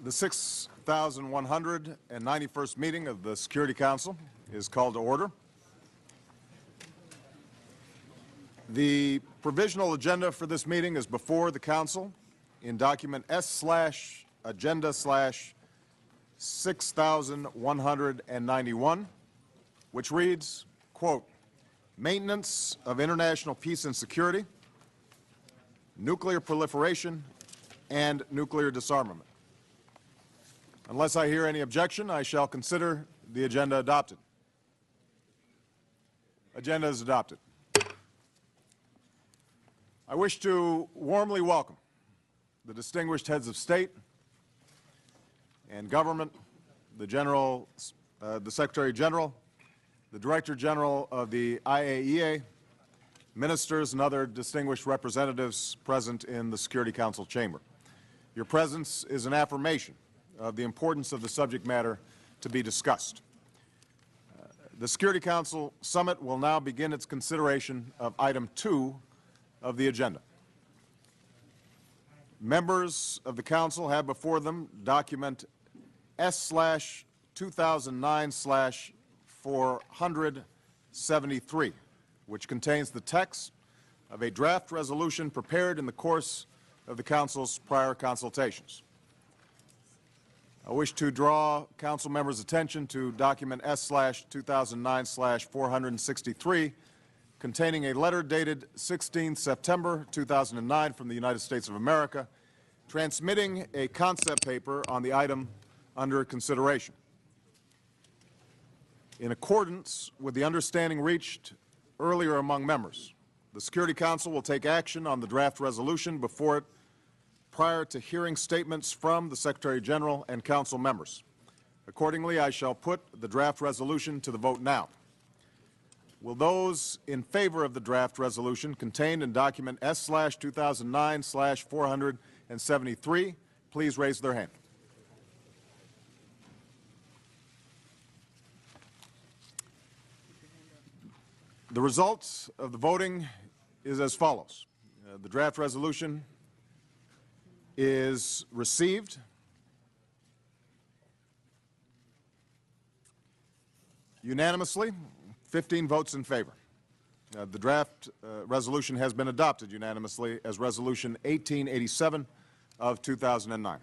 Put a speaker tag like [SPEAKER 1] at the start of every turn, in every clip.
[SPEAKER 1] The 6,191st meeting of the Security Council is called to order. The provisional agenda for this meeting is before the Council in document S/agenda/6191, which reads, quote, maintenance of international peace and security, nuclear proliferation, and nuclear disarmament. Unless I hear any objection, I shall consider the agenda adopted. Agenda is adopted. I wish to warmly welcome the distinguished heads of state and government, the Secretary General, the Director General of the IAEA, ministers, and other distinguished representatives present in the Security Council chamber. Your presence is an affirmation of the importance of the subject matter to be discussed. The Security Council Summit will now begin its consideration of item 2 of the agenda. Members of the Council have before them document S/2009/473, which contains the text of a draft resolution prepared in the course of the Council's prior consultations. I wish to draw Council members' attention to document S/2009/463, containing a letter dated 16 September 2009 from the United States of America, transmitting a concept paper on the item under consideration. In accordance with the understanding reached earlier among members, the Security Council will take action on the draft resolution before it prior to hearing statements from the Secretary General and Council members. Accordingly, I shall put the draft resolution to the vote now. Will those in favor of the draft resolution contained in document S/2009/473 please raise their hand? The results of the voting is as follows. The draft resolution is received. Unanimously, 15 votes in favor. The draft resolution has been adopted unanimously as Resolution 1887 of 2009.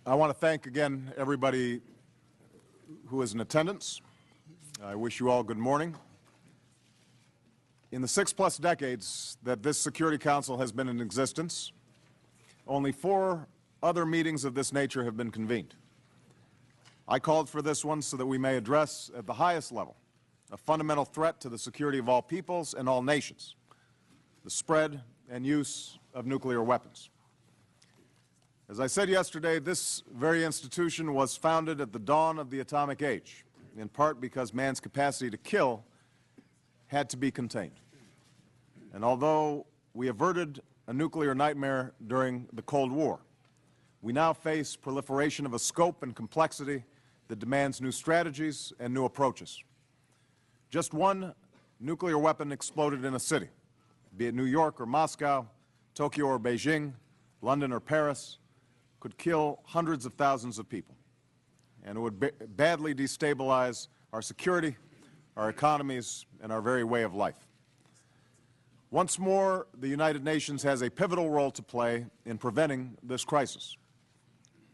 [SPEAKER 1] I want to thank again everybody who is in attendance. I wish you all good morning. In the 6+ decades that this Security Council has been in existence, only 4 other meetings of this nature have been convened. I called for this one so that we may address at the highest level a fundamental threat to the security of all peoples and all nations, the spread and use of nuclear weapons. As I said yesterday, this very institution was founded at the dawn of the atomic age, in part because man's capacity to kill had to be contained. And although we averted a nuclear nightmare during the Cold War, we now face proliferation of a scope and complexity that demands new strategies and new approaches. Just one nuclear weapon exploded in a city, be it New York or Moscow, Tokyo or Beijing, London or Paris, could kill hundreds of thousands of people, and it would badly destabilize our security, our economies, and our very way of life. Once more, the United Nations has a pivotal role to play in preventing this crisis.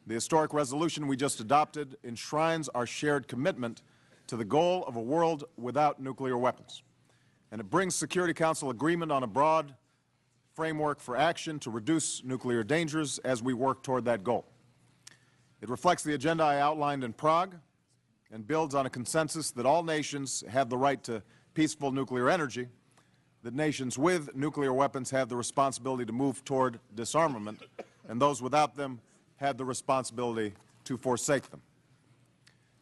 [SPEAKER 1] The historic resolution we just adopted enshrines our shared commitment to the goal of a world without nuclear weapons, and it brings Security Council agreement on a broad framework for action to reduce nuclear dangers as we work toward that goal. It reflects the agenda I outlined in Prague and builds on a consensus that all nations have the right to peaceful nuclear energy, that nations with nuclear weapons have the responsibility to move toward disarmament, and those without them have the responsibility to forsake them.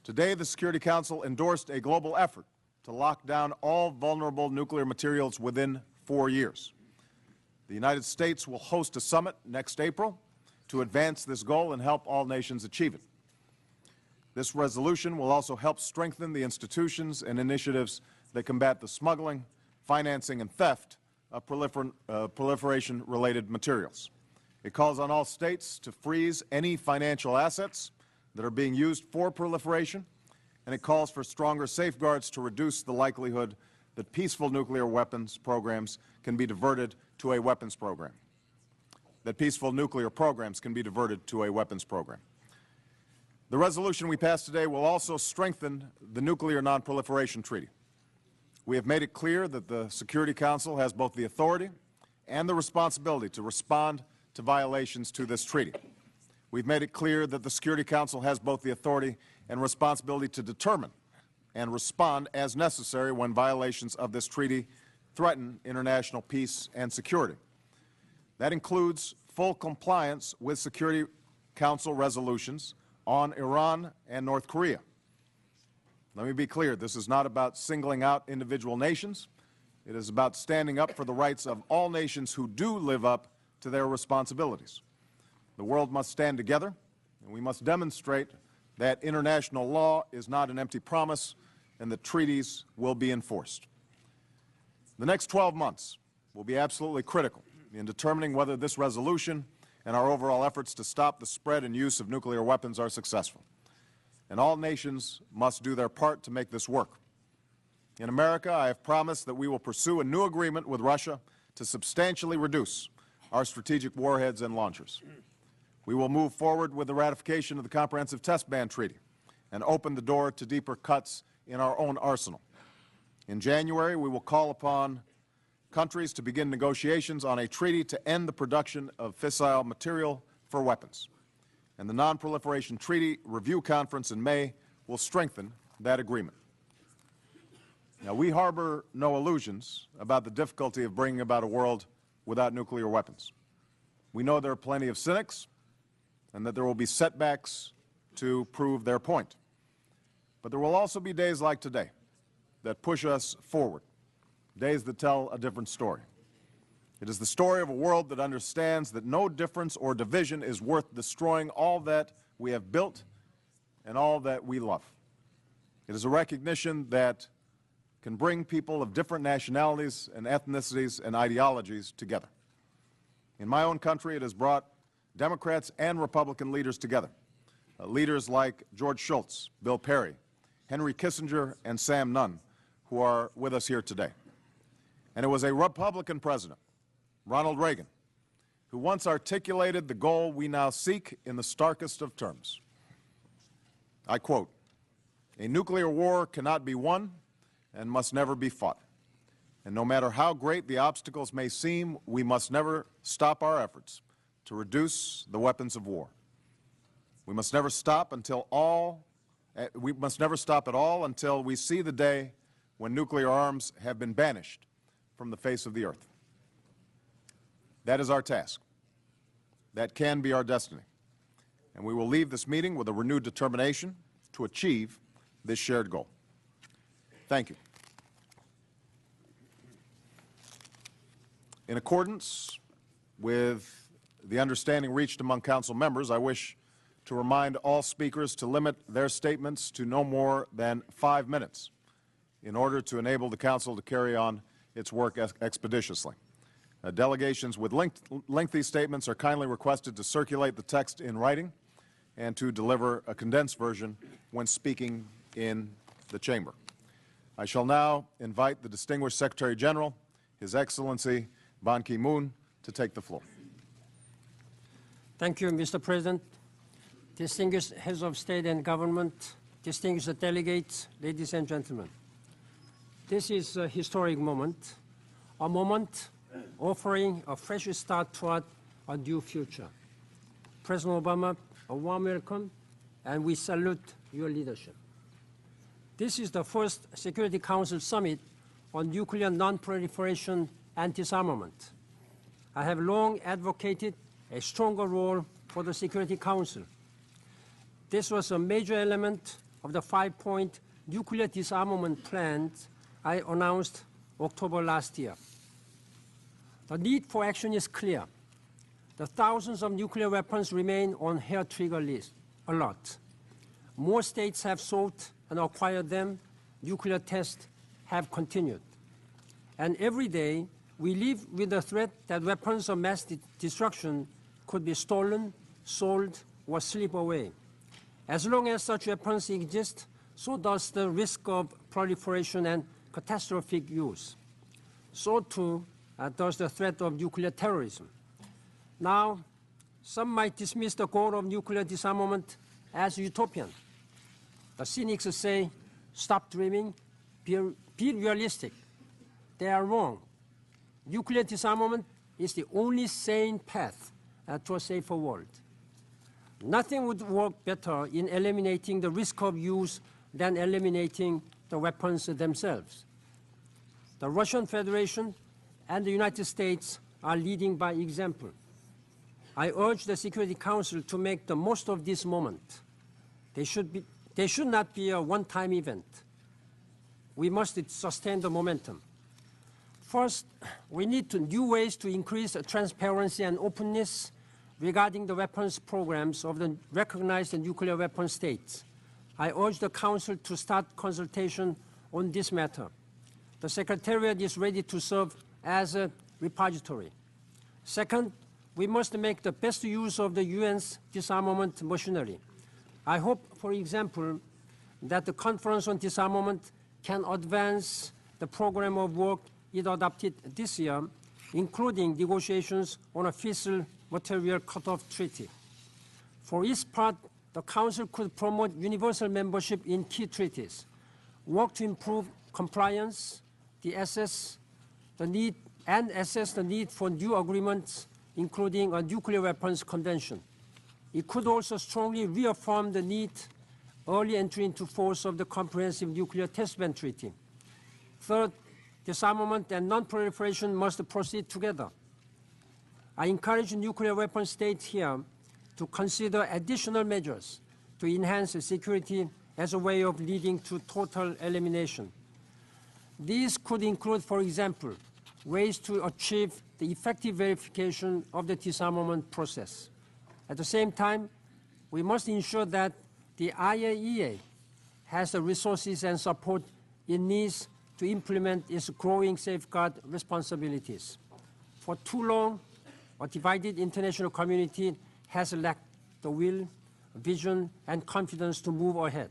[SPEAKER 1] Today, the Security Council endorsed a global effort to lock down all vulnerable nuclear materials within 4 years. The United States will host a summit next April to advance this goal and help all nations achieve it. This resolution will also help strengthen the institutions and initiatives that combat the smuggling, financing, and theft of proliferation-related materials. It calls on all states to freeze any financial assets that are being used for proliferation, and it calls for stronger safeguards to reduce the likelihood that peaceful nuclear weapons programs can be diverted to a weapons program. That peaceful nuclear programs can be diverted to a weapons program. The resolution we pass today will also strengthen the Nuclear Non-Proliferation Treaty. We have made it clear that the Security Council has both the authority and the responsibility to respond to violations to this treaty. We've made it clear that the Security Council has both the authority and responsibility to determine and respond as necessary when violations of this treaty threaten international peace and security. That includes full compliance with Security Council resolutions on Iran and North Korea. Let me be clear, this is not about singling out individual nations. It is about standing up for the rights of all nations who do live up to their responsibilities. The world must stand together, and we must demonstrate that international law is not an empty promise and that treaties will be enforced. The next 12 months will be absolutely critical in determining whether this resolution and our overall efforts to stop the spread and use of nuclear weapons are successful. And all nations must do their part to make this work. In America, I have promised that we will pursue a new agreement with Russia to substantially reduce our strategic warheads and launchers. We will move forward with the ratification of the Comprehensive Test Ban Treaty and open the door to deeper cuts in our own arsenal. In January, we will call upon countries to begin negotiations on a treaty to end the production of fissile material for weapons. And the Non-Proliferation Treaty Review Conference in May will strengthen that agreement. Now, we harbor no illusions about the difficulty of bringing about a world without nuclear weapons. We know there are plenty of cynics and that there will be setbacks to prove their point. But there will also be days like today that push us forward, days that tell a different story. It is the story of a world that understands that no difference or division is worth destroying all that we have built and all that we love. It is a recognition that can bring people of different nationalities and ethnicities and ideologies together. In my own country, it has brought Democrats and Republican leaders together. Leaders like George Shultz, Bill Perry, Henry Kissinger, and Sam Nunn, who are with us here today. And it was a Republican president, Ronald Reagan, who once articulated the goal we now seek in the starkest of terms. I quote, "A nuclear war cannot be won and must never be fought. And no matter how great the obstacles may seem, we must never stop our efforts to reduce the weapons of war. We must never stop at all until we see the day when nuclear arms have been banished from the face of the earth." That is our task. That can be our destiny. And we will leave this meeting with a renewed determination to achieve this shared goal. Thank you. In accordance with the understanding reached among Council members, I wish to remind all speakers to limit their statements to no more than 5 minutes in order to enable the Council to carry on its work expeditiously. Delegations with lengthy statements are kindly requested to circulate the text in writing and to deliver a condensed version when speaking in the chamber. I shall now invite the distinguished Secretary General, His Excellency Ban Ki-moon, to take the floor.
[SPEAKER 2] Thank you, Mr. President. Distinguished heads of state and government, distinguished delegates, ladies and gentlemen. This is a historic moment, a moment offering a fresh start toward a new future. President Obama, a warm welcome, and we salute your leadership. This is the first Security Council summit on nuclear non-proliferation and disarmament. I have long advocated a stronger role for the Security Council. This was a major element of the 5-point nuclear disarmament plan I announced October last year. The need for action is clear. The thousands of nuclear weapons remain on hair trigger list alert. More states have sought and acquired them. Nuclear tests have continued. And every day, we live with the threat that weapons of mass destruction could be stolen, sold, or slip away. As long as such weapons exist, so does the risk of proliferation and catastrophic use. So too does the threat of nuclear terrorism. Now, some might dismiss the goal of nuclear disarmament as utopian. The cynics say, stop dreaming, be realistic. They are wrong. Nuclear disarmament is the only sane path to a safer world. Nothing would work better in eliminating the risk of use than eliminating the weapons themselves. The Russian Federation and the United States are leading by example. I urge the Security Council to make the most of this moment. They should not be a one-time event. We must sustain the momentum. First, we need new ways to increase transparency and openness regarding the weapons programs of the recognized nuclear weapon states. I urge the Council to start consultation on this matter. The Secretariat is ready to serve as a repository. Second, we must make the best use of the UN's disarmament machinery. I hope, for example, that the Conference on Disarmament can advance the program of work it adopted this year, including negotiations on a fissile material cutoff treaty. For its part, the Council could promote universal membership in key treaties, work to improve compliance, assess the need for new agreements, including a nuclear weapons convention. It could also strongly reaffirm the need early entry into force of the Comprehensive Nuclear Test Ban Treaty. Third, disarmament and non-proliferation must proceed together. I encourage nuclear weapon states here to consider additional measures to enhance security as a way of leading to total elimination. These could include, for example, ways to achieve the effective verification of the disarmament process. At the same time, we must ensure that the IAEA has the resources and support it needs to implement its growing safeguard responsibilities. For too long, a divided international community has lacked the will, vision, and confidence to move ahead.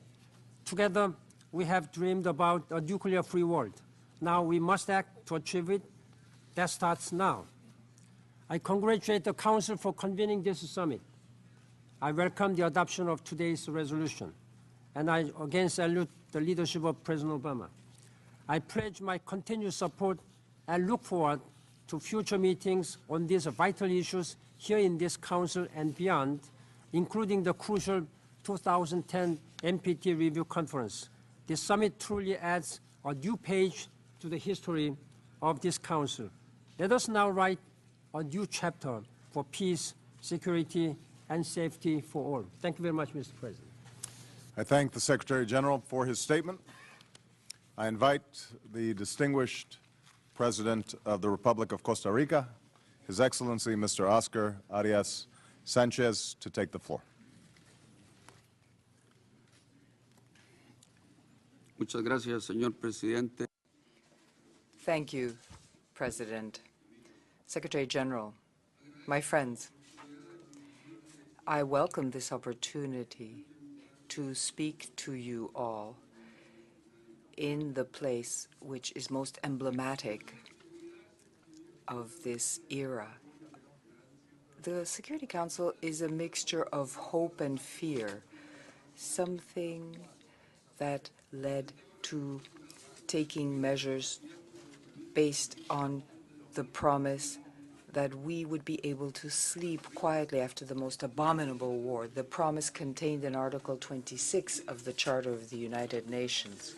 [SPEAKER 2] Together, we have dreamed about a nuclear-free world. Now we must act to achieve it. That starts now. I congratulate the Council for convening this summit. I welcome the adoption of today's resolution, and I again salute the leadership of President Obama. I pledge my continued support and look forward to future meetings on these vital issues here in this Council and beyond, including the crucial 2010 NPT Review Conference. This summit truly adds a new page to the history of this Council. Let us now write a new chapter for peace, security, and safety for all. Thank you very much, Mr. President.
[SPEAKER 1] I thank the Secretary General for his statement. I invite the distinguished President of the Republic of Costa Rica, His Excellency Mr. Oscar Arias Sanchez, to take the floor.
[SPEAKER 3] Muchas gracias, señor presidente.
[SPEAKER 4] Thank you, President. Secretary General, my friends, I welcome this opportunity to speak to you all in the place which is most emblematic of this era. The Security Council is a mixture of hope and fear, something that led to taking measures based on the promise that we would be able to sleep quietly after the most abominable war, the promise contained in Article 26 of the Charter of the United Nations,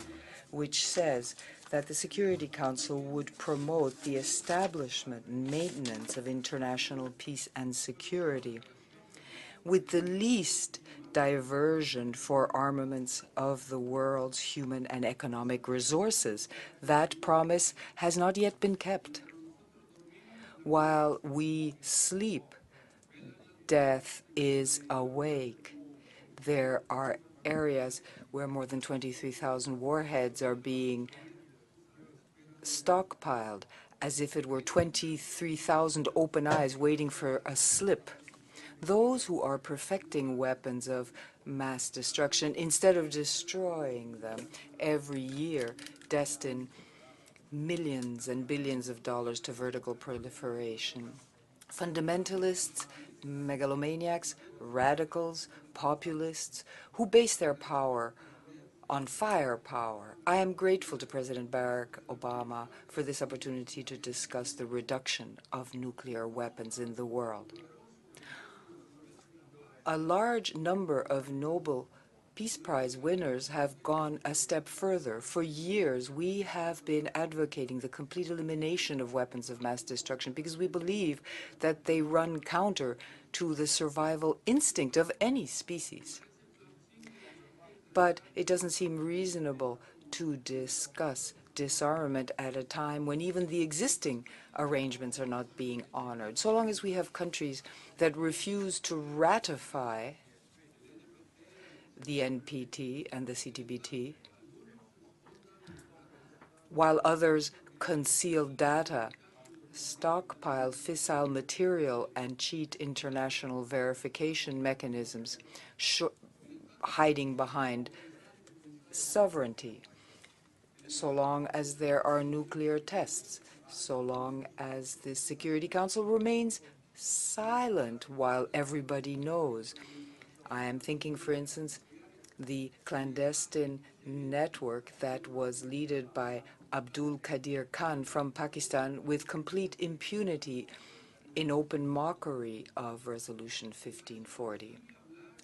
[SPEAKER 4] which says that the Security Council would promote the establishment and maintenance of international peace and security with the least diversion for armaments of the world's human and economic resources. That promise has not yet been kept. While we sleep, death is awake. There are areas where more than 23,000 warheads are being stockpiled as if it were 23,000 open eyes waiting for a slip. Those who are perfecting weapons of mass destruction, instead of destroying them every year, destine millions and billions of dollars to vertical proliferation. Fundamentalists, megalomaniacs, radicals, populists, who base their power on firepower. I am grateful to President Barack Obama for this opportunity to discuss the reduction of nuclear weapons in the world. A large number of Nobel Peace Prize winners have gone a step further. For years, we have been advocating the complete elimination of weapons of mass destruction because we believe that they run counter to the survival instinct of any species. But it doesn't seem reasonable to discuss disarmament at a time when even the existing arrangements are not being honored. So long as we have countries that refuse to ratify the NPT and the CTBT, while others conceal data, stockpile fissile material, and cheat international verification mechanisms, hiding behind sovereignty, so long as there are nuclear tests, so long as the Security Council remains silent while everybody knows. I am thinking, for instance, the clandestine network that was led by Abdul Qadir Khan from Pakistan with complete impunity in open mockery of Resolution 1540.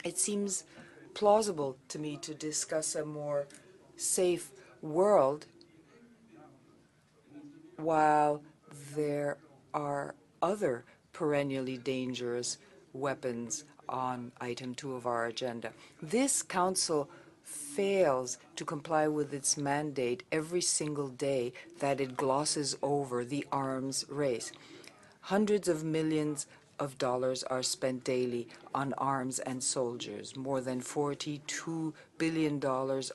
[SPEAKER 4] It seems plausible to me to discuss a more safe world while there are other perennially dangerous weapons on item 2 of our agenda. This Council fails to comply with its mandate every single day that it glosses over the arms race. Hundreds of millions of dollars are spent daily on arms and soldiers. More than $42 billion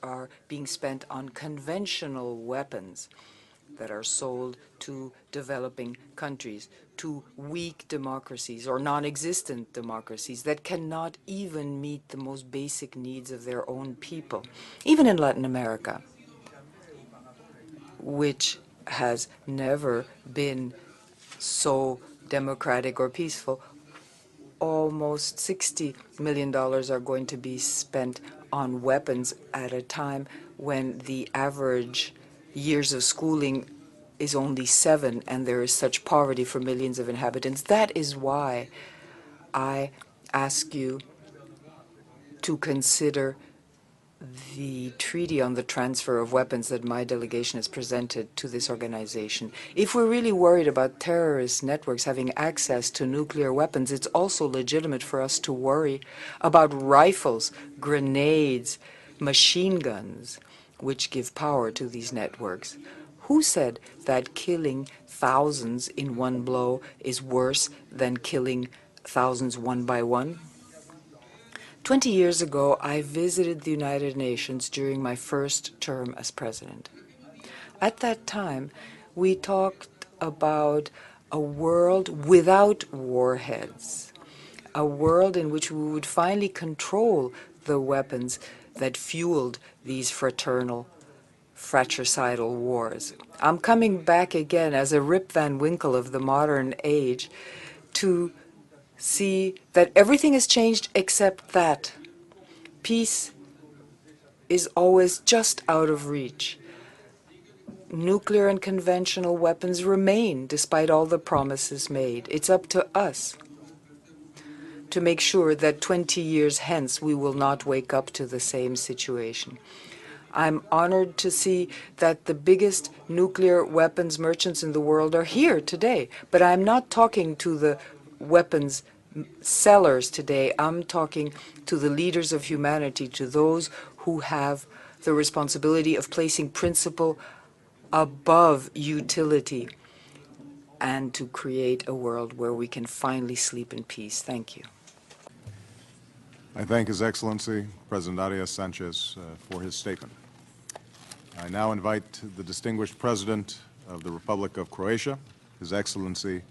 [SPEAKER 4] are being spent on conventional weapons that are sold to developing countries, to weak democracies or non-existent democracies that cannot even meet the most basic needs of their own people. Even in Latin America, which has never been so democratic or peaceful, almost $60 million are going to be spent on weapons at a time when the average years of schooling is only 7 and there is such poverty for millions of inhabitants. That is why I ask you to consider the treaty on the transfer of weapons that my delegation has presented to this organization. If we're really worried about terrorist networks having access to nuclear weapons, it's also legitimate for us to worry about rifles, grenades, machine guns, which give power to these networks. Who said that killing thousands in one blow is worse than killing thousands one by one? 20 years ago, I visited the United Nations during my first term as president. At that time, we talked about a world without warheads, a world in which we would finally control the weapons that fueled these fratricidal wars. I'm coming back again as a Rip Van Winkle of the modern age to see that everything has changed except that. Peace is always just out of reach. Nuclear and conventional weapons remain despite all the promises made. It's up to us to make sure that 20 years hence we will not wake up to the same situation. I'm honored to see that the biggest nuclear weapons merchants in the world are here today, but I'm not talking to the weapons sellers today. I'm talking to the leaders of humanity, to those who have the responsibility of placing principle above utility and to create a world where we can finally sleep in peace. Thank you.
[SPEAKER 1] I thank His Excellency, President Arias Sanchez, for his statement. I now invite the distinguished President of the Republic of Croatia, His Excellency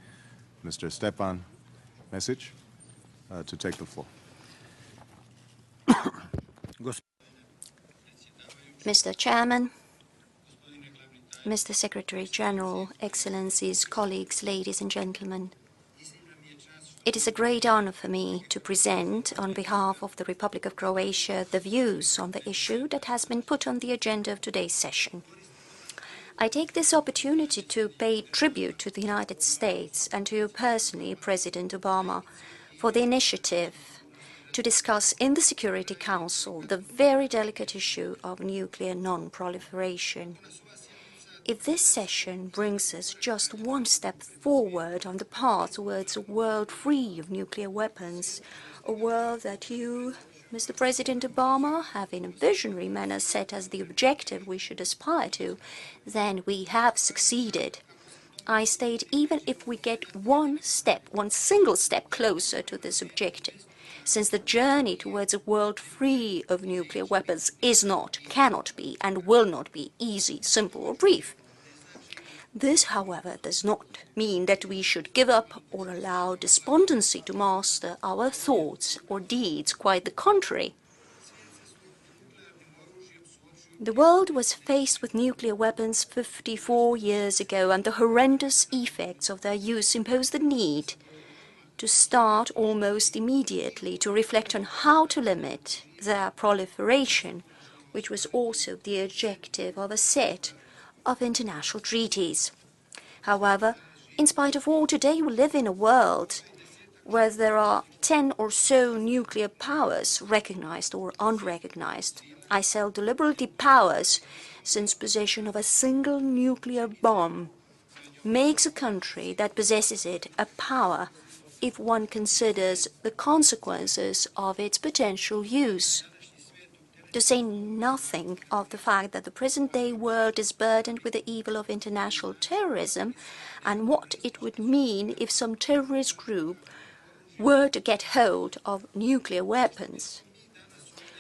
[SPEAKER 1] Mr. Stepan Mesic, to take the floor.
[SPEAKER 5] Mr. Chairman, Mr. Secretary General, Excellencies, colleagues, ladies and gentlemen, it is a great honor for me to present, on behalf of the Republic of Croatia, the views on the issue that has been put on the agenda of today's session. I take this opportunity to pay tribute to the United States and to you personally, President Obama, for the initiative to discuss in the Security Council the very delicate issue of nuclear non-proliferation. If this session brings us just one step forward on the path towards a world free of nuclear weapons, a world that you, Mr. President Obama, have in a visionary manner set as the objective we should aspire to, then we have succeeded. I state, even if we get one single step closer to this objective, since the journey towards a world free of nuclear weapons is not, cannot be, and will not be easy, simple, or brief. This, however, does not mean that we should give up or allow despondency to master our thoughts or deeds. Quite the contrary. The world was faced with nuclear weapons 54 years ago, and the horrendous effects of their use imposed the need to start almost immediately to reflect on how to limit their proliferation, which was also the objective of a set of international treaties. However, in spite of all, today we live in a world where there are 10 or so nuclear powers, recognized or unrecognized. I say deliberately powers, since possession of a single nuclear bomb makes a country that possesses it a power if one considers the consequences of its potential use. To say nothing of the fact that the present-day world is burdened with the evil of international terrorism and what it would mean if some terrorist group were to get hold of nuclear weapons.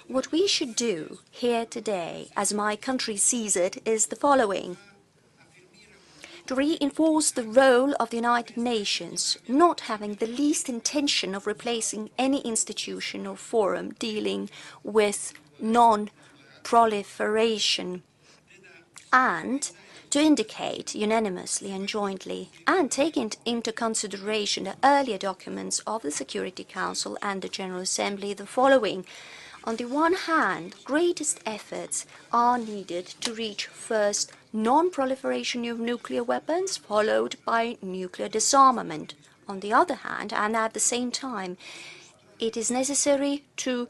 [SPEAKER 5] What we should do here today, as my country sees it, is the following: to reinforce the role of the United Nations, not having the least intention of replacing any institution or forum dealing with non-proliferation, and to indicate unanimously and jointly, and taking into consideration the earlier documents of the Security Council and the General Assembly, the following. On the one hand, greatest efforts are needed to reach first non-proliferation of nuclear weapons, followed by nuclear disarmament. On the other hand, and at the same time, it is necessary to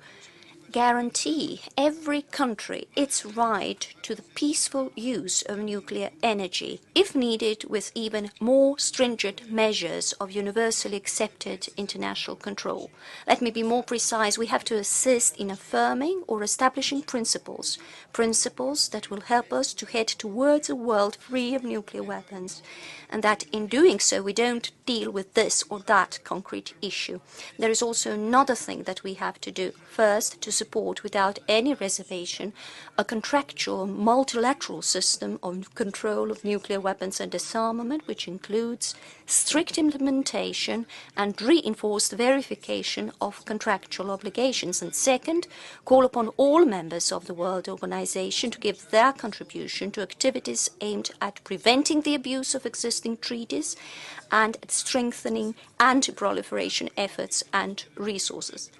[SPEAKER 5] guarantee every country its right to the peaceful use of nuclear energy, if needed with even more stringent measures of universally accepted international control. Let me be more precise. We have to assist in affirming or establishing principles that will help us to head towards a world free of nuclear weapons, and that in doing so we don't deal with this or that concrete issue. There is also another thing that we have to do. First, to support without any reservation a contractual multilateral system of control of nuclear weapons and disarmament, which includes strict implementation and reinforced verification of contractual obligations. And second, call upon all members of the World Organization to give their contribution to activities aimed at preventing the abuse of existing treaties and at strengthening anti-proliferation efforts and resources.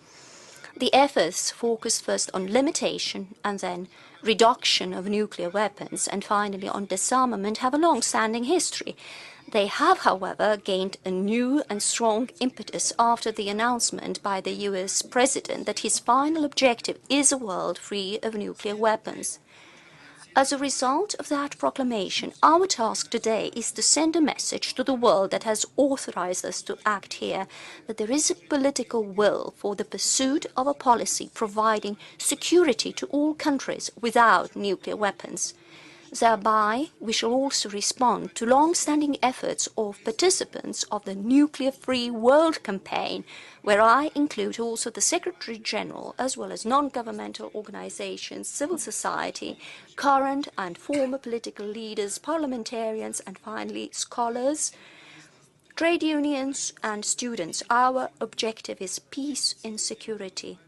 [SPEAKER 5] The efforts focus first on limitation and then reduction of nuclear weapons, and finally on disarmament, have a long-standing history. They have, however, gained a new and strong impetus after the announcement by the US President that his final objective is a world free of nuclear weapons. As a result of that proclamation, our task today is to send a message to the world that has authorized us to act here, that there is a political will for the pursuit of a policy providing security to all countries without nuclear weapons. Thereby, we shall also respond to long-standing efforts of participants of the Nuclear-Free World campaign, where I include also the Secretary-General, as well as non-governmental organizations, civil society, current and former political leaders, parliamentarians, and finally scholars, trade unions and students. Our objective is peace and security.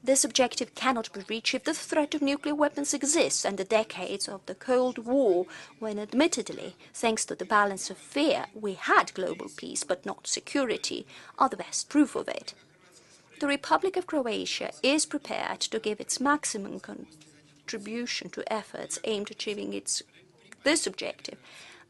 [SPEAKER 5] This objective cannot be reached if the threat of nuclear weapons exists, and the decades of the Cold War, when admittedly, thanks to the balance of fear, we had global peace but not security, are the best proof of it. The Republic of Croatia is prepared to give its maximum contribution to efforts aimed at achieving this objective.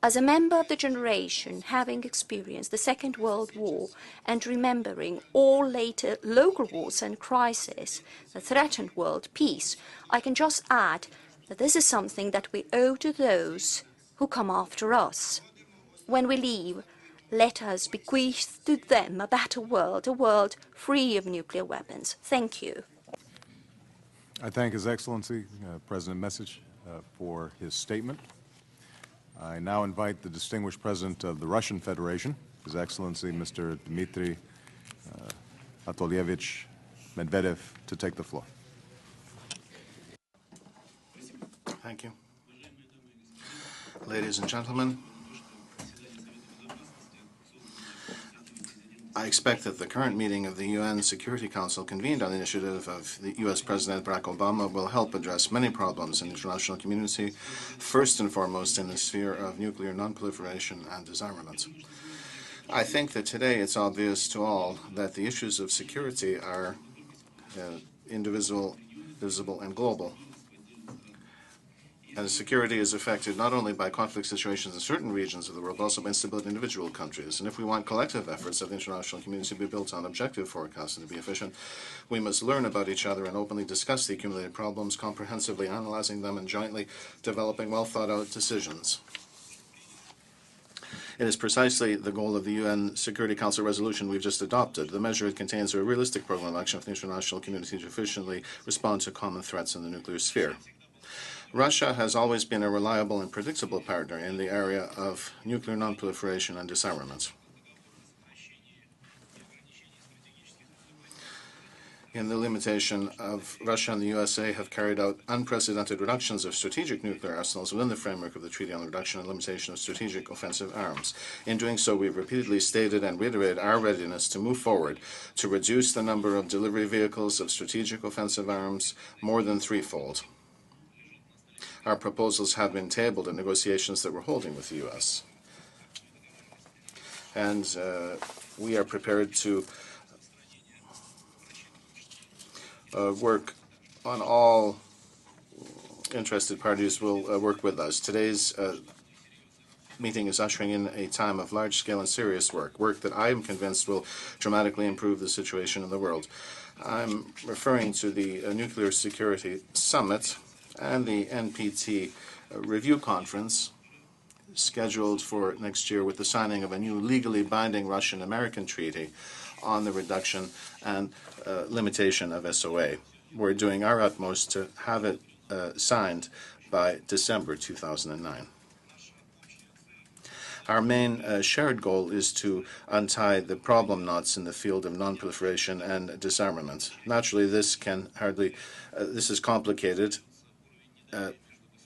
[SPEAKER 5] As a member of the generation having experienced the Second World War and remembering all later local wars and crises that threatened world peace, I can just add that this is something that we owe to those who come after us. When we leave, let us bequeath to them a better world, a world free of nuclear weapons. Thank you.
[SPEAKER 1] I thank His Excellency, President Mesic, for his statement. I now invite the distinguished President of the Russian Federation, His Excellency Mr. Dmitry Anatolyevich Medvedev, to take the floor.
[SPEAKER 6] Thank you. Ladies and gentlemen, I expect that the current meeting of the UN Security Council, convened on the initiative of the U.S. President Barack Obama, will help address many problems in the international community, first and foremost in the sphere of nuclear non-proliferation and disarmament. I think that today it's obvious to all that the issues of security are indivisible, divisible, and global. And security is affected not only by conflict situations in certain regions of the world, but also by instability in individual countries. And if we want collective efforts of the international community to be built on objective forecasts and to be efficient, we must learn about each other and openly discuss the accumulated problems, comprehensively analyzing them and jointly developing well-thought-out decisions. It is precisely the goal of the UN Security Council resolution we've just adopted. The measure contains a realistic program of action for the international community to efficiently respond to common threats in the nuclear sphere. Russia has always been a reliable and predictable partner in the area of nuclear non-proliferation and disarmament. In the limitation of Russia and the USA have carried out unprecedented reductions of strategic nuclear arsenals within the framework of the Treaty on the Reduction and Limitation of Strategic Offensive Arms. In doing so, we've repeatedly stated and reiterated our readiness to move forward to reduce the number of delivery vehicles of strategic offensive arms more than threefold. Our proposals have been tabled in negotiations that we're holding with the U.S. And we are prepared to work on all interested parties will work with us. Today's meeting is ushering in a time of large-scale and serious work that I am convinced will dramatically improve the situation in the world. I'm referring to the Nuclear Security Summit and the NPT review conference scheduled for next year with the signing of a new legally binding Russian-American treaty on the reduction and limitation of SOA. We're doing our utmost to have it signed by December 2009. Our main shared goal is to untie the problem knots in the field of non-proliferation and disarmament. Naturally, this is complicated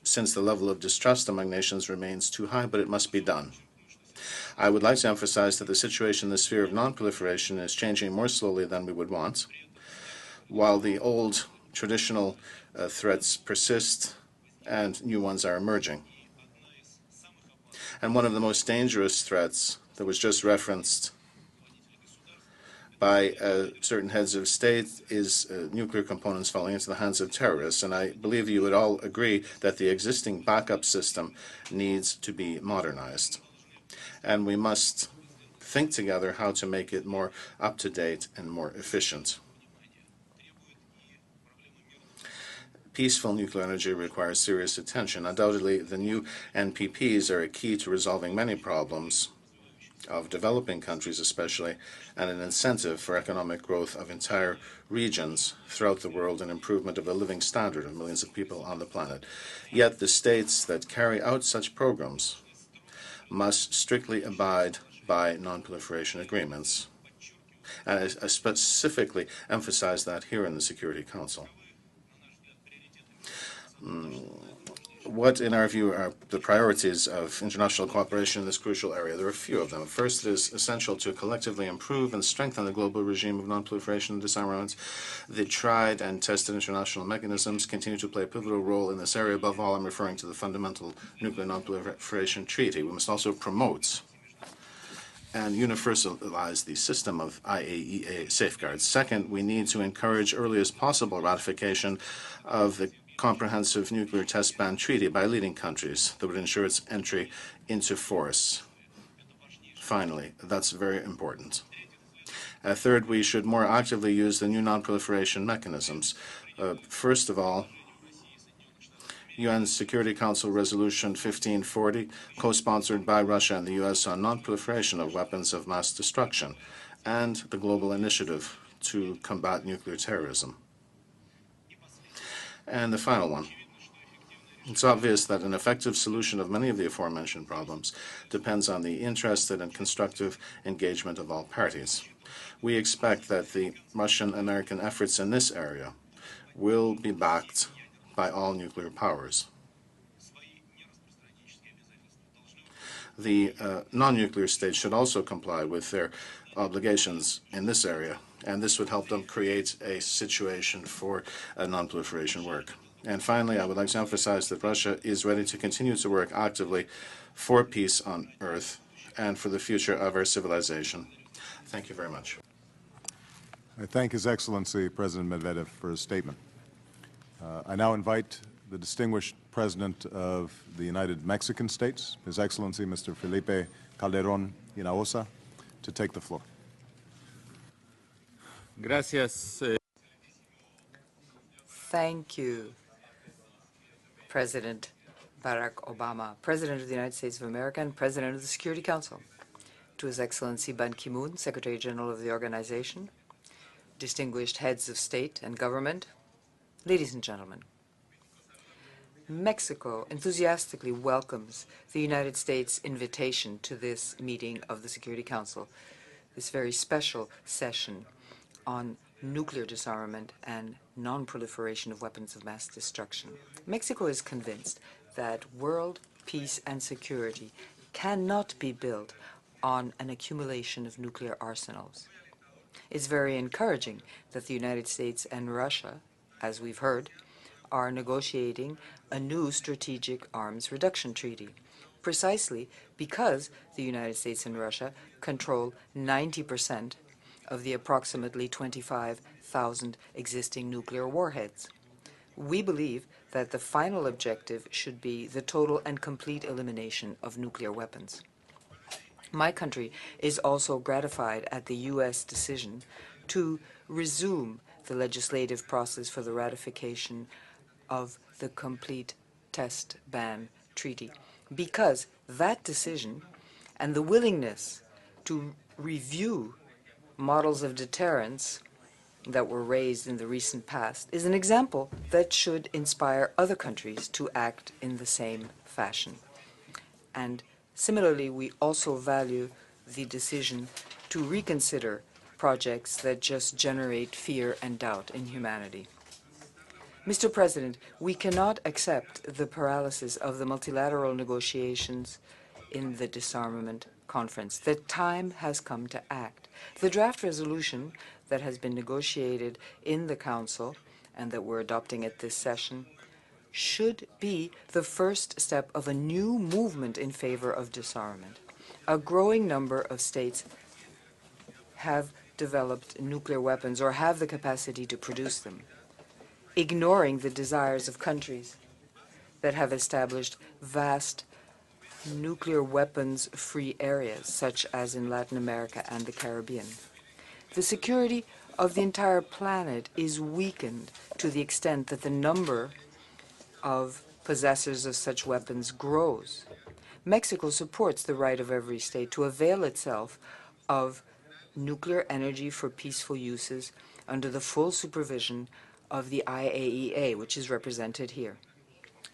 [SPEAKER 6] since the level of distrust among nations remains too high, but it must be done. I would like to emphasize that the situation in the sphere of non-proliferation is changing more slowly than we would want, while the old traditional threats persist and new ones are emerging. And one of the most dangerous threats that was just referenced by certain heads of state is nuclear components falling into the hands of terrorists. And I believe you would all agree that the existing backup system needs to be modernized. And we must think together how to make it more up-to-date and more efficient. Peaceful nuclear energy requires serious attention. Undoubtedly, the new NPPs are a key to resolving many problems, of developing countries especially, and an incentive for economic growth of entire regions throughout the world and improvement of the living standard of millions of people on the planet. Yet the states that carry out such programs must strictly abide by non-proliferation agreements. And I specifically emphasize that here in the Security Council. What, in our view, are the priorities of international cooperation in this crucial area? There are a few of them. First, it is essential to collectively improve and strengthen the global regime of non-proliferation and disarmament. The tried and tested international mechanisms continue to play a pivotal role in this area. Above all, I'm referring to the Fundamental Nuclear Non-Proliferation Treaty. We must also promote and universalize the system of IAEA safeguards. Second, we need to encourage early as possible ratification of the Comprehensive Nuclear Test Ban Treaty by leading countries that would ensure its entry into force. Finally, that's very important. Third, we should more actively use the new non-proliferation mechanisms. First of all, UN Security Council Resolution 1540, co-sponsored by Russia and the US on non-proliferation of weapons of mass destruction, and the Global Initiative to Combat Nuclear Terrorism. And the final one. It's obvious that an effective solution of many of the aforementioned problems depends on the interested and constructive engagement of all parties. We expect that the Russian-American efforts in this area will be backed by all nuclear powers. The non-nuclear states should also comply with their obligations in this area, and this would help them create a situation for non-proliferation work. And finally, I would like to emphasize that Russia is ready to continue to work actively for peace on Earth and for the future of our civilization. Thank you very much.
[SPEAKER 1] I thank His Excellency President Medvedev for his statement. I now invite the distinguished President of the United Mexican States, His Excellency Mr. Felipe Calderón Hinojosa, to take the floor.
[SPEAKER 3] Gracias.
[SPEAKER 4] Thank you, President Barack Obama, President of the United States of America and President of the Security Council. To His Excellency Ban Ki-moon, Secretary General of the organization, distinguished heads of state and government, ladies and gentlemen. Mexico enthusiastically welcomes the United States' invitation to this meeting of the Security Council, this very special session on nuclear disarmament and non-proliferation of weapons of mass destruction. Mexico is convinced that world peace and security cannot be built on an accumulation of nuclear arsenals. It's very encouraging that the United States and Russia, as we've heard, are negotiating a new strategic arms reduction treaty, precisely because the United States and Russia control 90% of the approximately 25,000 existing nuclear warheads. We believe that the final objective should be the total and complete elimination of nuclear weapons. My country is also gratified at the U.S. decision to resume the legislative process for the ratification of the Complete Test Ban Treaty, because that decision and the willingness to review models of deterrence that were raised in the recent past is an example that should inspire other countries to act in the same fashion. And similarly, we also value the decision to reconsider projects that just generate fear and doubt in humanity. Mr. President, we cannot accept the paralysis of the multilateral negotiations in the disarmament conference. The time has come to act. The draft resolution that has been negotiated in the Council and that we're adopting at this session should be the first step of a new movement in favor of disarmament. A growing number of states have developed nuclear weapons or have the capacity to produce them, ignoring the desires of countries that have established vast nuclear weapons-free areas, such as in Latin America and the Caribbean. The security of the entire planet is weakened to the extent that the number of possessors of such weapons grows. Mexico supports the right of every state to avail itself of nuclear energy for peaceful uses under the full supervision of the IAEA, which is represented here,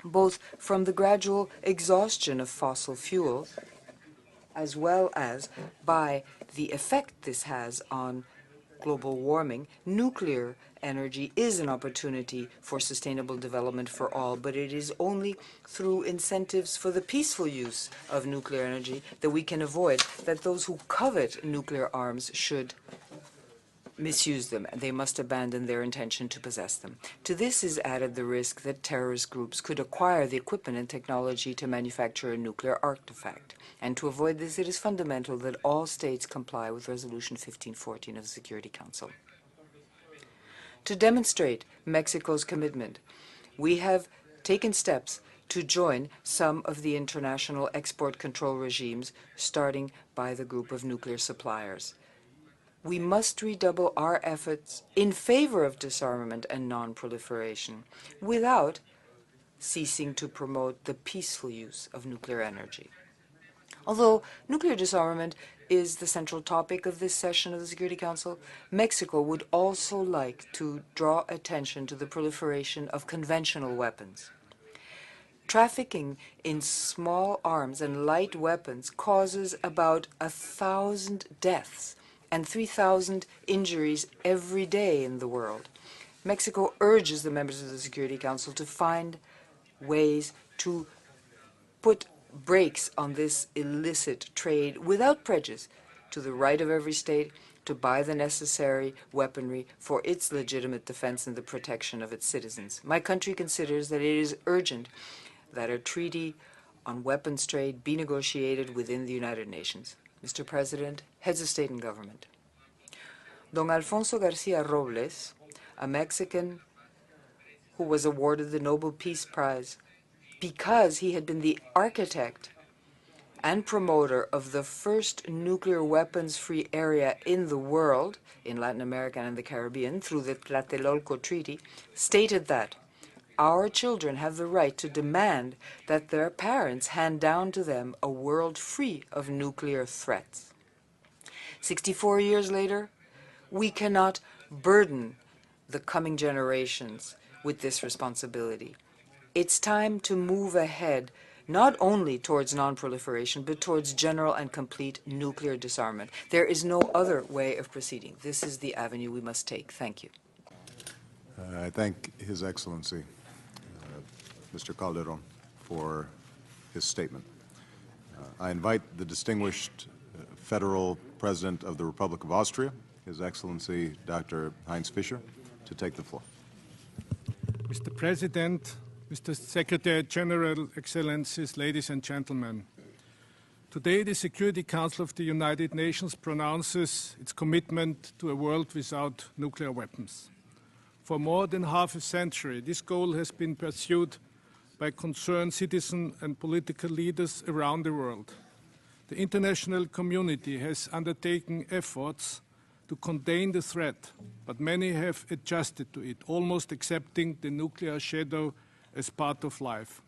[SPEAKER 4] both from the gradual exhaustion of fossil fuel as well as by the effect this has on global warming. Nuclear energy is an opportunity for sustainable development for all, but it is only through incentives for the peaceful use of nuclear energy that we can avoid that those who covet nuclear arms should misuse them. They must abandon their intention to possess them. To this is added the risk that terrorist groups could acquire the equipment and technology to manufacture a nuclear artifact. And to avoid this, it is fundamental that all states comply with Resolution 1514 of the Security Council. To demonstrate Mexico's commitment, we have taken steps to join some of the international export control regimes, starting by the group of nuclear suppliers. We must redouble our efforts in favor of disarmament and non-proliferation without ceasing to promote the peaceful use of nuclear energy. Although nuclear disarmament is the central topic of this session of the Security Council, Mexico would also like to draw attention to the proliferation of conventional weapons. Trafficking in small arms and light weapons causes about 1,000 deaths and 3,000 injuries every day in the world. Mexico urges the members of the Security Council to find ways to put brakes on this illicit trade without prejudice to the right of every state to buy the necessary weaponry for its legitimate defense and the protection of its citizens. My country considers that it is urgent that a treaty on weapons trade be negotiated within the United Nations. Mr. President, heads of state and government. Don Alfonso Garcia Robles, a Mexican who was awarded the Nobel Peace Prize because he had been the architect and promoter of the first nuclear weapons-free area in the world, in Latin America and the Caribbean, through the Tlatelolco Treaty, stated that our children have the right to demand that their parents hand down to them a world free of nuclear threats. 64 years later, we cannot burden the coming generations with this responsibility. It's time to move ahead, not only towards non-proliferation, but towards general and complete nuclear disarmament. There is no other way of proceeding. This is the avenue we must take. Thank you.
[SPEAKER 1] I thank His Excellency, Mr. Calderon, for his statement. I invite the distinguished Federal President of the Republic of Austria, His Excellency Dr. Heinz Fischer, to take the floor.
[SPEAKER 7] Mr. President, Mr. Secretary General, Excellencies, ladies and gentlemen. Today, the Security Council of the United Nations pronounces its commitment to a world without nuclear weapons. For more than half a century, this goal has been pursued by concerned citizens and political leaders around the world. The international community has undertaken efforts to contain the threat, but many have adjusted to it, almost accepting the nuclear shadow as part of life.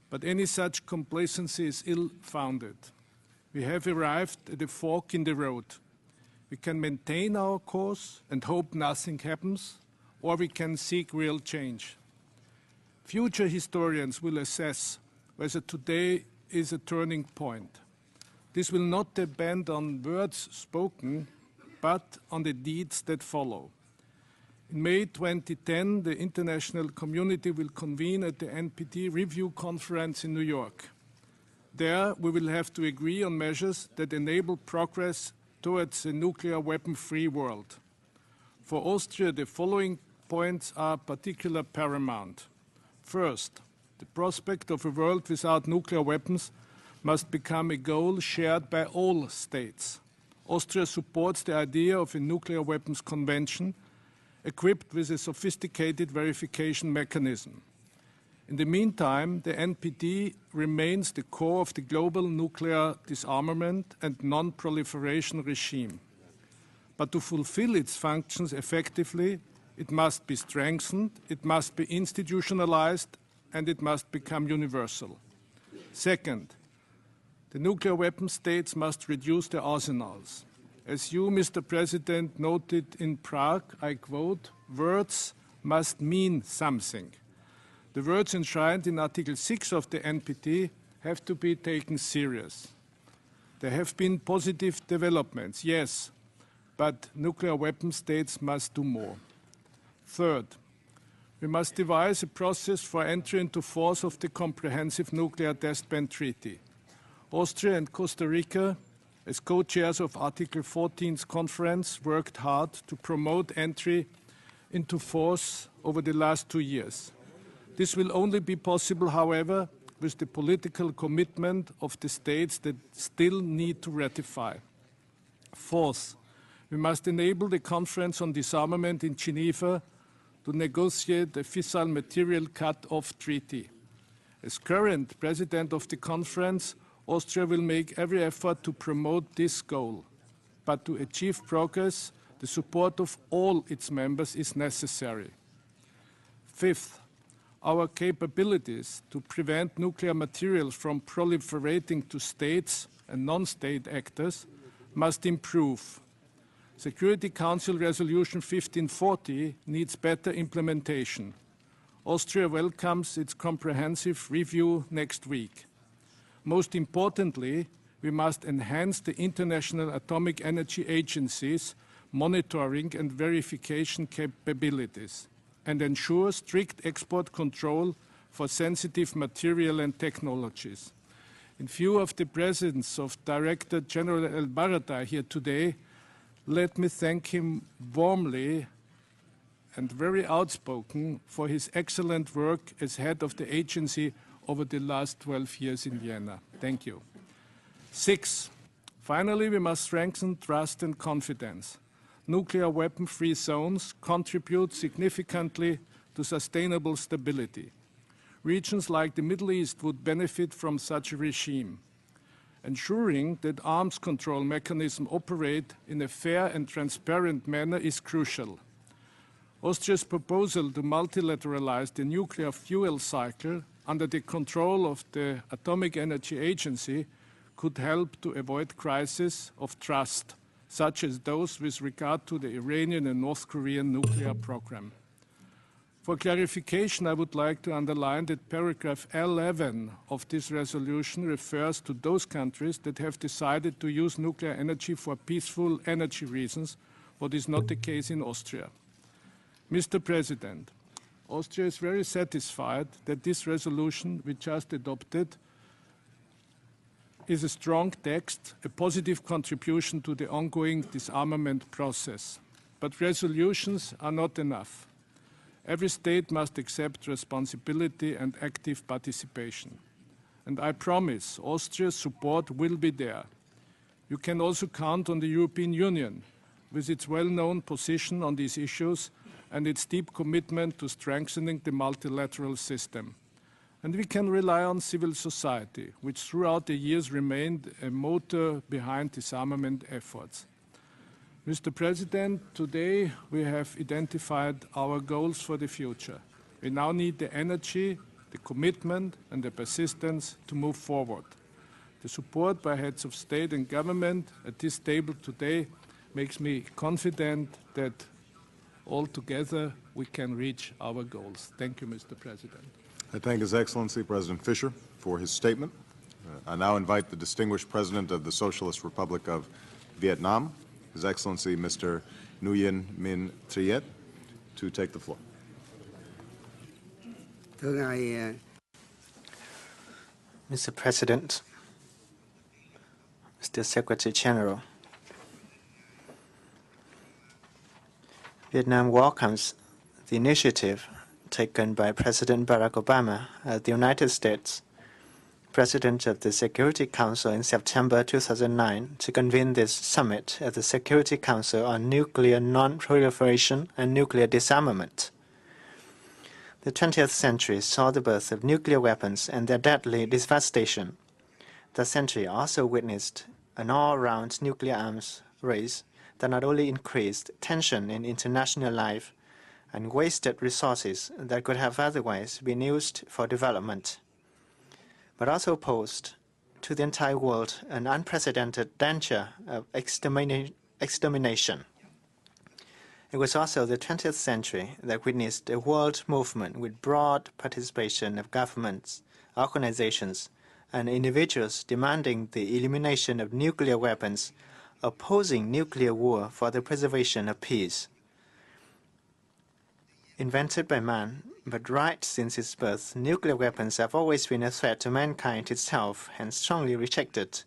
[SPEAKER 7] But any such complacency is ill-founded. We have arrived at a fork in the road. We can maintain our course and hope nothing happens, or we can seek real change. Future historians will assess whether today is a turning point. This will not depend on words spoken, but on the deeds that follow. In May 2010, the international community will convene at the NPT Review Conference in New York. There, we will have to agree on measures that enable progress towards a nuclear weapon-free world. For Austria, the following points are particularly paramount. First, the prospect of a world without nuclear weapons must become a goal shared by all states. Austria supports the idea of a nuclear weapons convention equipped with a sophisticated verification mechanism. In the meantime, the NPT remains the core of the global nuclear disarmament and non-proliferation regime. But to fulfill its functions effectively, it must be strengthened, it must be institutionalized, and it must become universal. Second, The nuclear weapon states must reduce their arsenals. As you, Mr. President, noted in Prague, I quote, "Words must mean something." The words enshrined in Article 6 of the NPT have to be taken serious. There have been positive developments, yes, but nuclear weapon states must do more. Third, we must devise a process for entry into force of the Comprehensive Nuclear Test Ban Treaty. Austria and Costa Rica, as co-chairs of Article 14's conference, worked hard to promote entry into force over the last 2 years. This will only be possible, however, with the political commitment of the states that still need to ratify. Fourth, we must enable the Conference on Disarmament in Geneva to negotiate a fissile material cut-off treaty. As current president of the conference, Austria will make every effort to promote this goal. But to achieve progress, the support of all its members is necessary. Fifth, our capabilities to prevent nuclear materials from proliferating to states and non-state actors must improve. Security Council Resolution 1540 needs better implementation. Austria welcomes its comprehensive review next week. Most importantly, we must enhance the International Atomic Energy Agency's monitoring and verification capabilities and ensure strict export control for sensitive material and technologies. In view of the presence of Director General El Baradei here today, let me thank him warmly and very outspoken for his excellent work as head of the agency over the last 12 years in Vienna. Thank you. 6. Finally, we must strengthen trust and confidence. Nuclear weapon-free zones contribute significantly to sustainable stability. Regions like the Middle East would benefit from such a regime. Ensuring that arms control mechanisms operate in a fair and transparent manner is crucial. Austria's proposal to multilateralize the nuclear fuel cycle under the control of the Atomic Energy Agency could help to avoid crises of trust, such as those with regard to the Iranian and North Korean nuclear program. For clarification, I would like to underline that paragraph 11 of this resolution refers to those countries that have decided to use nuclear energy for peaceful energy reasons, what is not the case in Austria. Mr. President, Austria is very satisfied that this resolution we just adopted is a strong text, a positive contribution to the ongoing disarmament process. But resolutions are not enough. Every state must accept responsibility and active participation. And I promise Austria's support will be there. You can also count on the European Union, with its well-known position on these issues and its deep commitment to strengthening the multilateral system. And we can rely on civil society, which throughout the years remained a motor behind disarmament efforts. Mr. President, today we have identified our goals for the future. We now need the energy, the commitment, and the persistence to move forward. The support by heads of state and government at this table today makes me confident that all together we can reach our goals. Thank you, Mr. President.
[SPEAKER 1] I thank His Excellency President Fischer for his statement. I now invite the distinguished President of the Socialist Republic of Vietnam, His Excellency Mr. Nguyen Minh Triet, to take the floor.
[SPEAKER 8] Mr. President, Mr. Secretary General, Vietnam welcomes the initiative taken by President Barack Obama of the United States, President of the Security Council in September 2009, to convene this summit at the Security Council on nuclear non-proliferation and nuclear disarmament. The 20th century saw the birth of nuclear weapons and their deadly devastation. The century also witnessed an all-round nuclear arms race that not only increased tension in international life and wasted resources that could have otherwise been used for development, but also posed to the entire world an unprecedented danger of extermination. It was also the 20th century that witnessed a world movement with broad participation of governments, organizations, and individuals demanding the elimination of nuclear weapons, opposing nuclear war for the preservation of peace. Invented by man, but right since its birth, nuclear weapons have always been a threat to mankind itself and strongly rejected.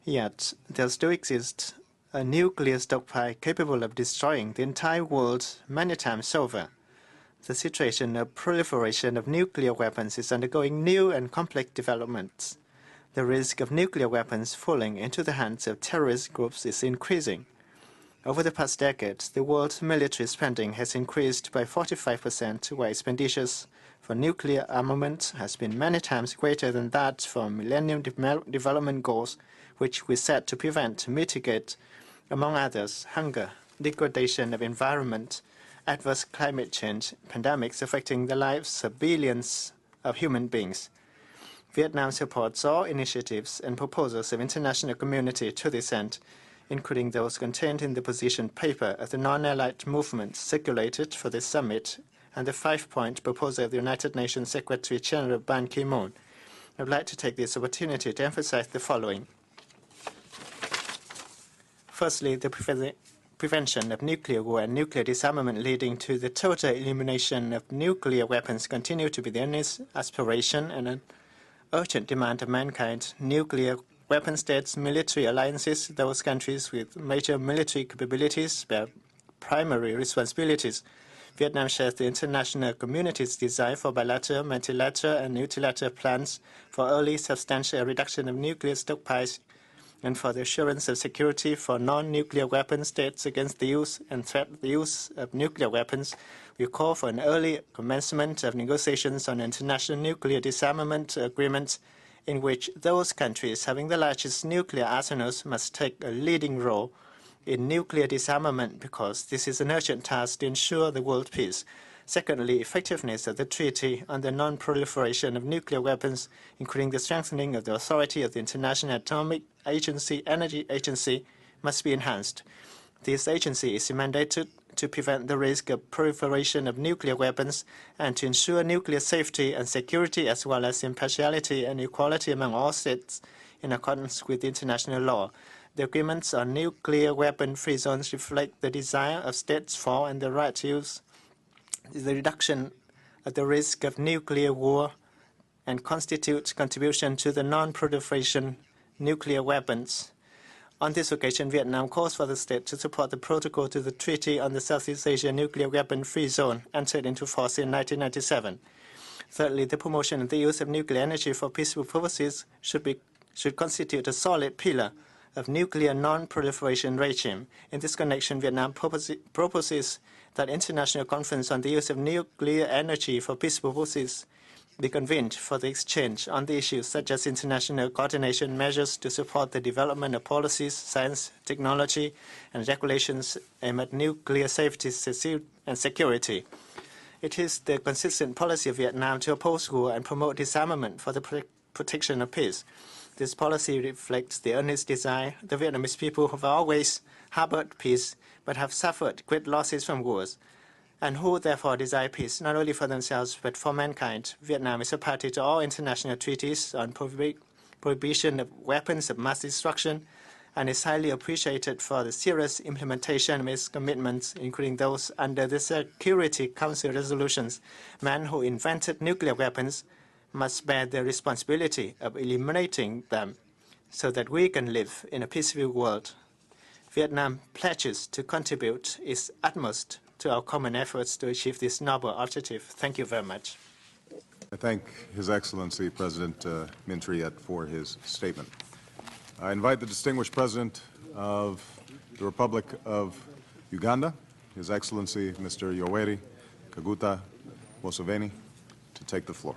[SPEAKER 8] Yet, there still exists a nuclear stockpile capable of destroying the entire world many times over. The situation of proliferation of nuclear weapons is undergoing new and complex developments. The risk of nuclear weapons falling into the hands of terrorist groups is increasing. Over the past decades, the world's military spending has increased by 45%, while expenditures for nuclear armament has been many times greater than that for Millennium Development Goals, which we set to prevent, mitigate, among others, hunger, degradation of environment, adverse climate change, pandemics affecting the lives of billions of human beings. Vietnam supports all initiatives and proposals of international community to this end, including those contained in the position paper of the non-allied movement circulated for this summit and the 5-point proposal of the United Nations Secretary-General Ban Ki-moon. I would like to take this opportunity to emphasize the following. Firstly, the prevention of nuclear war and nuclear disarmament leading to the total elimination of nuclear weapons continue to be the earnest aspiration and an urgent demand of mankind. Nuclear weapon states, military alliances, those countries with major military capabilities bear primary responsibilities. Vietnam shares the international community's desire for bilateral, multilateral, and multilateral plans for early substantial reduction of nuclear stockpiles and for the assurance of security for non-nuclear weapon states against the use and threat the use of nuclear weapons. We call for an early commencement of negotiations on international nuclear disarmament agreements in which those countries having the largest nuclear arsenals must take a leading role in nuclear disarmament because this is an urgent task to ensure the world peace. Secondly, effectiveness of the Treaty on the Non-Proliferation of Nuclear Weapons, including the strengthening of the authority of the International Atomic Energy Agency, must be enhanced. This agency is mandated to prevent the risk of proliferation of nuclear weapons and to ensure nuclear safety and security as well as impartiality and equality among all states in accordance with international law. The agreements on nuclear weapon-free zones reflect the desire of states for and the right to use the reduction of the risk of nuclear war and constitute contribution to the non-proliferation nuclear weapons. On this occasion, Vietnam calls for the state to support the protocol to the Treaty on the Southeast Asia Nuclear Weapon-Free Zone, entered into force in 1997. Thirdly, the promotion of the use of nuclear energy for peaceful purposes should constitute a solid pillar of nuclear non-proliferation regime. In this connection, Vietnam proposes that International Conference on the Use of Nuclear Energy for Peaceful Purposes be convened for the exchange on the issues such as international coordination measures to support the development of policies, science, technology, and regulations aimed at nuclear safety and security. It is the consistent policy of Vietnam to oppose war and promote disarmament for the protection of peace. This policy reflects the earnest desire of the Vietnamese people who have always harbored peace but have suffered great losses from wars, and who therefore desire peace not only for themselves but for mankind. Vietnam is a party to all international treaties on prohibition of weapons of mass destruction and is highly appreciated for the serious implementation of its commitments, including those under the Security Council resolutions. Men who invented nuclear weapons must bear the responsibility of eliminating them so that we can live in a peaceful world. Vietnam pledges to contribute its utmost to our common efforts to achieve this noble objective. Thank you very much.
[SPEAKER 1] I thank His Excellency President Minh Triet for his statement. I invite the distinguished President of the Republic of Uganda, His Excellency Mr. Yoweri Kaguta Museveni, to take the floor.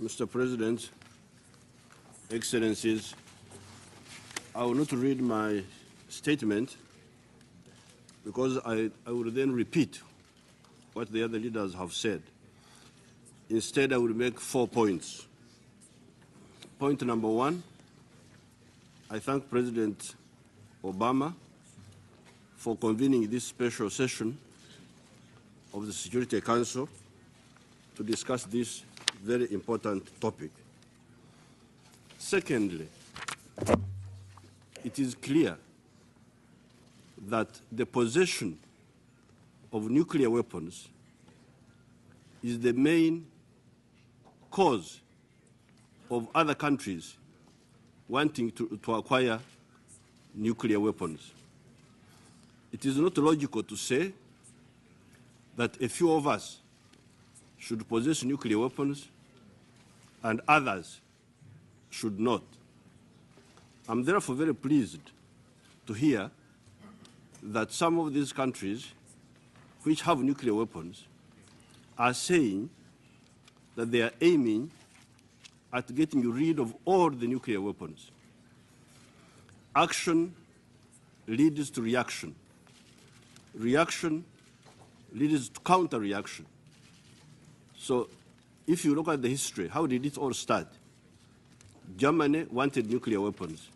[SPEAKER 9] Mr. President, Excellencies, I will not read my statement because I will then repeat what the other leaders have said. Instead, I will make 4 points. Point number 1, I thank President Obama for convening this special session of the Security Council to discuss this very important topic. Secondly, it is clear that the possession of nuclear weapons is the main cause of other countries wanting to acquire nuclear weapons. It is not logical to say that a few of us should possess nuclear weapons and others should not. I'm therefore very pleased to hear that some of these countries which have nuclear weapons are saying that they are aiming at getting rid of all the nuclear weapons. Action leads to reaction. Reaction leads to counter-reaction. So if you look at the history, how did it all start? Germany wanted nuclear weapons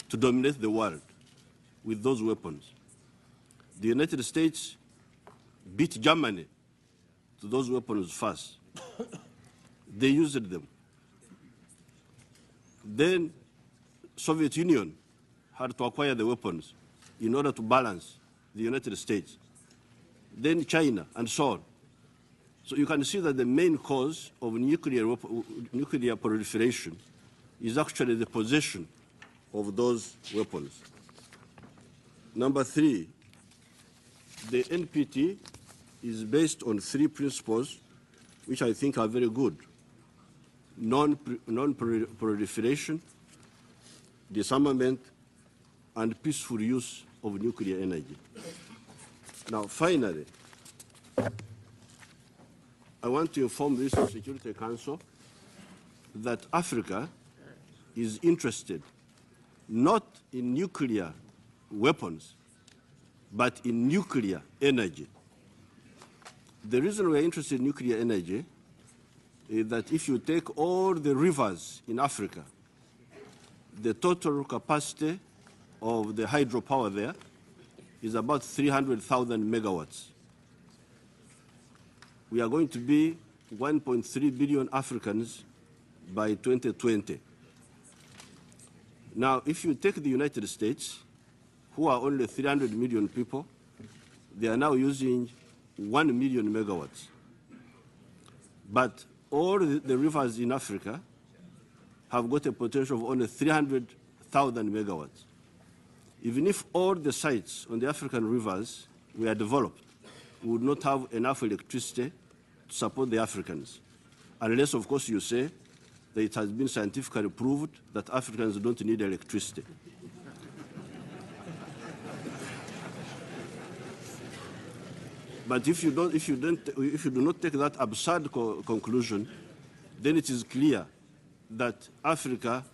[SPEAKER 9] to dominate the world with those weapons. The United States beat Germany to those weapons first. They used them. Then Soviet Union had to acquire the weapons in order to balance the United States. Then China, and so on. So you can see that the main cause of nuclear proliferation is actually the possession of those weapons. Number 3, the NPT is based on 3 principles which I think are very good: non-proliferation, disarmament, and peaceful use of nuclear energy. Now, finally, I want to inform this Security Council that Africa is interested not in nuclear weapons, but in nuclear energy. The reason we are interested in nuclear energy is that if you take all the rivers in Africa, the total capacity of the hydropower there is about 300,000 megawatts. We are going to be 1.3 billion Africans by 2020. Now, if you take the United States, who are only 300 million people, they are now using 1 million megawatts. But all the rivers in Africa have got a potential of only 300,000 megawatts. Even if all the sites on the African rivers were developed, we would not have enough electricity to support the Africans. Unless, of course, you say that it has been scientifically proved that Africans don't need electricity. But if you do not take that absurd conclusion, then it is clear that Africa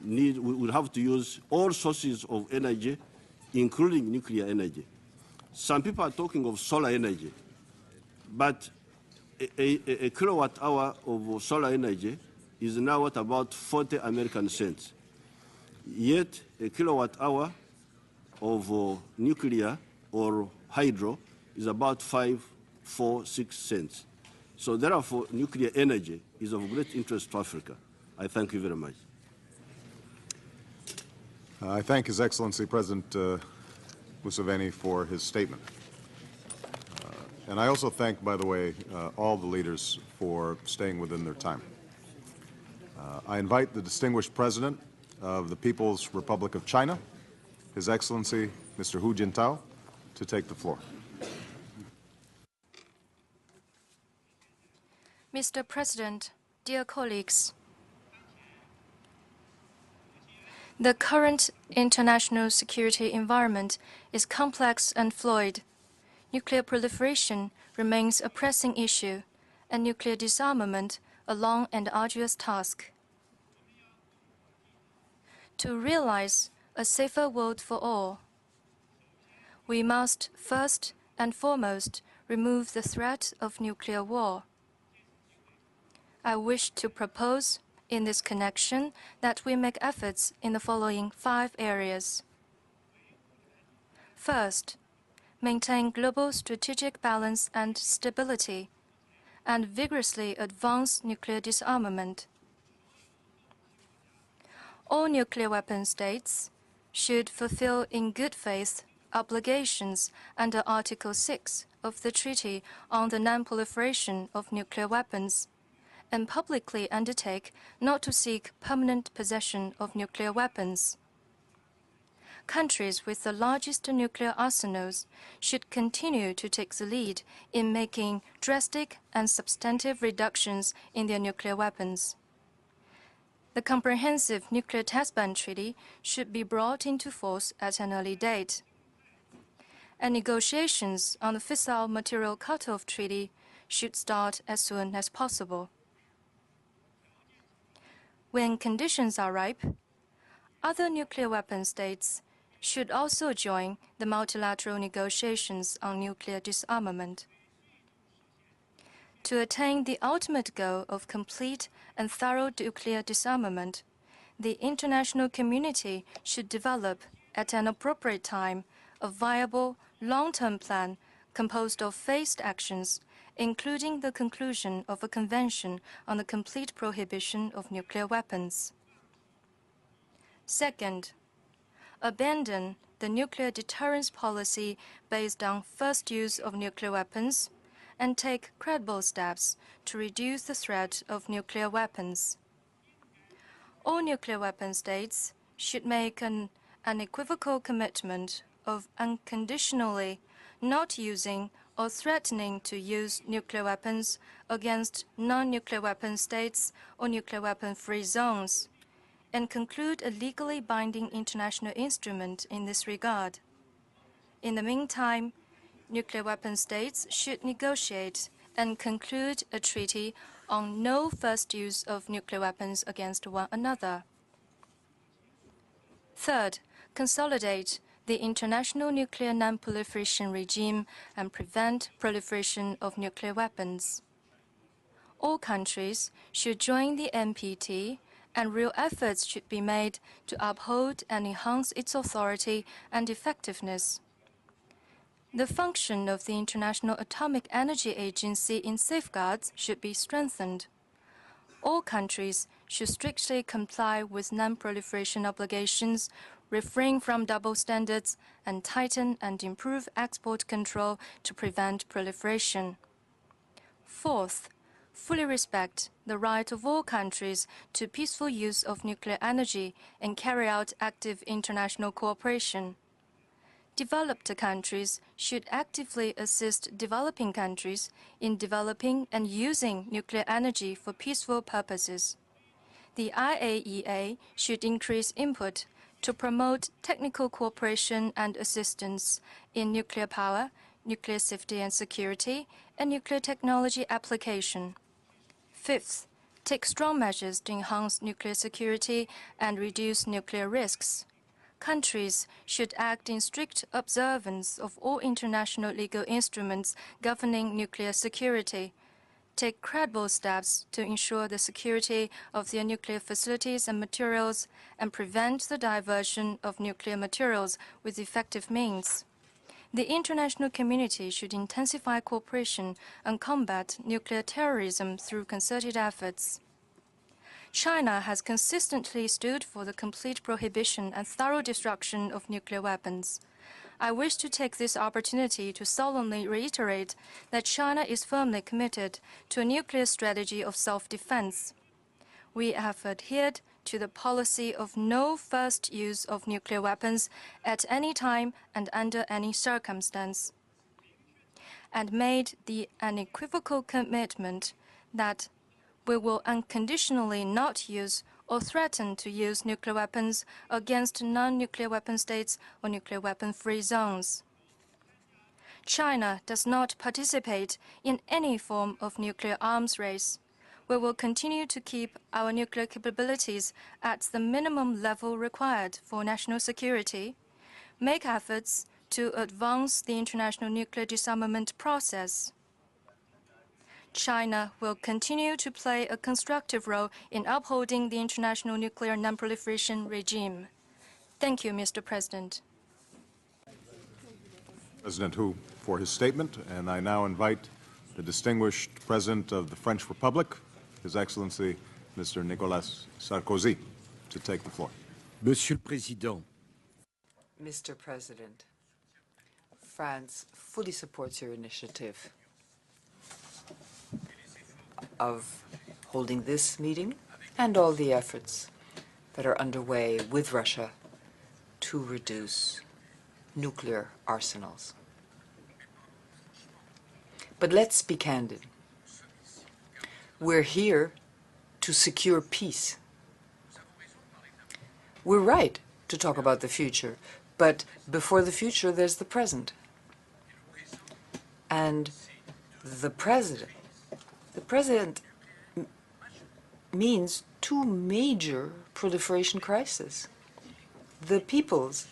[SPEAKER 9] will have to use all sources of energy, including nuclear energy. Some people are talking of solar energy, but a kilowatt hour of solar energy is now at about 40 American cents. Yet a kilowatt hour of nuclear or hydro is about 5, 4, 6 cents. So therefore, nuclear energy is of great interest to Africa. I thank you very much.
[SPEAKER 1] I thank His Excellency President Museveni for his statement. And I also thank, by the way, all the leaders for staying within their time. I invite the distinguished President of the People's Republic of China, His Excellency Mr. Hu Jintao, to take the floor.
[SPEAKER 10] Mr. President, dear colleagues, the current international security environment is complex and fluid. Nuclear proliferation remains a pressing issue, and nuclear disarmament a long and arduous task. To realize a safer world for all, we must first and foremost remove the threat of nuclear war. I wish to propose in this connection that we make efforts in the following 5 areas. First, maintain global strategic balance and stability, and vigorously advance nuclear disarmament. All nuclear weapon states should fulfill in good faith obligations under Article 6 of the Treaty on the Non-Proliferation of Nuclear Weapons, and publicly undertake not to seek permanent possession of nuclear weapons. Countries with the largest nuclear arsenals should continue to take the lead in making drastic and substantive reductions in their nuclear weapons. The Comprehensive Nuclear Test Ban Treaty should be brought into force at an early date, and negotiations on the Fissile Material Cutoff Treaty should start as soon as possible. When conditions are ripe, other nuclear weapon states should also join the multilateral negotiations on nuclear disarmament. To attain the ultimate goal of complete and thorough nuclear disarmament, the international community should develop, at an appropriate time, a viable, long-term plan composed of phased actions, including the conclusion of a convention on the complete prohibition of nuclear weapons. Second, abandon the nuclear deterrence policy based on first use of nuclear weapons and take credible steps to reduce the threat of nuclear weapons. All nuclear weapon states should make an unequivocal commitment of unconditionally not using or threatening to use nuclear weapons against non-nuclear weapon states or nuclear weapon-free zones, and conclude a legally binding international instrument in this regard. In the meantime, nuclear weapon states should negotiate and conclude a treaty on no first use of nuclear weapons against one another. Third, consolidate the international nuclear non-proliferation regime and prevent proliferation of nuclear weapons. All countries should join the NPT, and real efforts should be made to uphold and enhance its authority and effectiveness. The function of the International Atomic Energy Agency in safeguards should be strengthened. All countries should strictly comply with non-proliferation obligations, refrain from double standards, and tighten and improve export control to prevent proliferation. Fourth, fully respect the right of all countries to peaceful use of nuclear energy and carry out active international cooperation. Developed countries should actively assist developing countries in developing and using nuclear energy for peaceful purposes. The IAEA should increase input to promote technical cooperation and assistance in nuclear power, nuclear safety and security, and nuclear technology application. Fifth, take strong measures to enhance nuclear security and reduce nuclear risks. Countries should act in strict observance of all international legal instruments governing nuclear security, take credible steps to ensure the security of their nuclear facilities and materials, and prevent the diversion of nuclear materials with effective means. The international community should intensify cooperation and combat nuclear terrorism through concerted efforts. China has consistently stood for the complete prohibition and thorough destruction of nuclear weapons. I wish to take this opportunity to solemnly reiterate that China is firmly committed to a nuclear strategy of self-defense. We have adhered to the policy of no first use of nuclear weapons at any time and under any circumstance, and made the unequivocal commitment that we will unconditionally not use or threaten to use nuclear weapons against non-nuclear weapon states or nuclear weapon-free zones. China does not participate in any form of nuclear arms race. We will continue to keep our nuclear capabilities at the minimum level required for national security, make efforts to advance the international nuclear disarmament process. China will continue to play a constructive role in upholding the international nuclear non-proliferation regime. Thank you, Mr. President.
[SPEAKER 1] President Hu for his statement, and I now invite the distinguished President of the French Republic, His Excellency Mr. Nicolas Sarkozy, to take the floor.
[SPEAKER 11] Monsieur le Président,
[SPEAKER 4] Mr. President, France fully supports your initiative of holding this meeting and all the efforts that are underway with Russia to reduce nuclear arsenals. But let's be candid. We're here to secure peace. We're right to talk about the future, but before the future, there's the present. And the president means two major proliferation crises. The peoples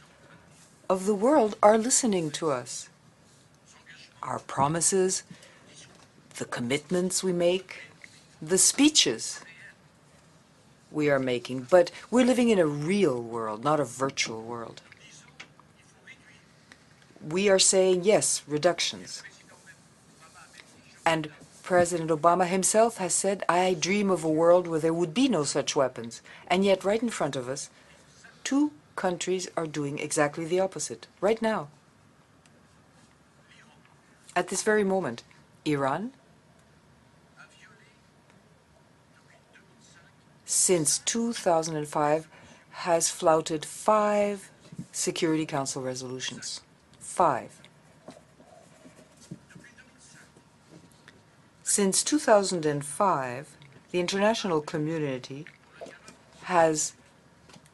[SPEAKER 4] of the world are listening to us. Our promises, the commitments we make, the speeches we are making, but we're living in a real world, not a virtual world. We are saying, yes, reductions. And President Obama himself has said, I dream of a world where there would be no such weapons. And yet, right in front of us, two countries are doing exactly the opposite, right now. At this very moment, Iran, since 2005, has flouted 5 Security Council resolutions. 5. Since 2005, the international community has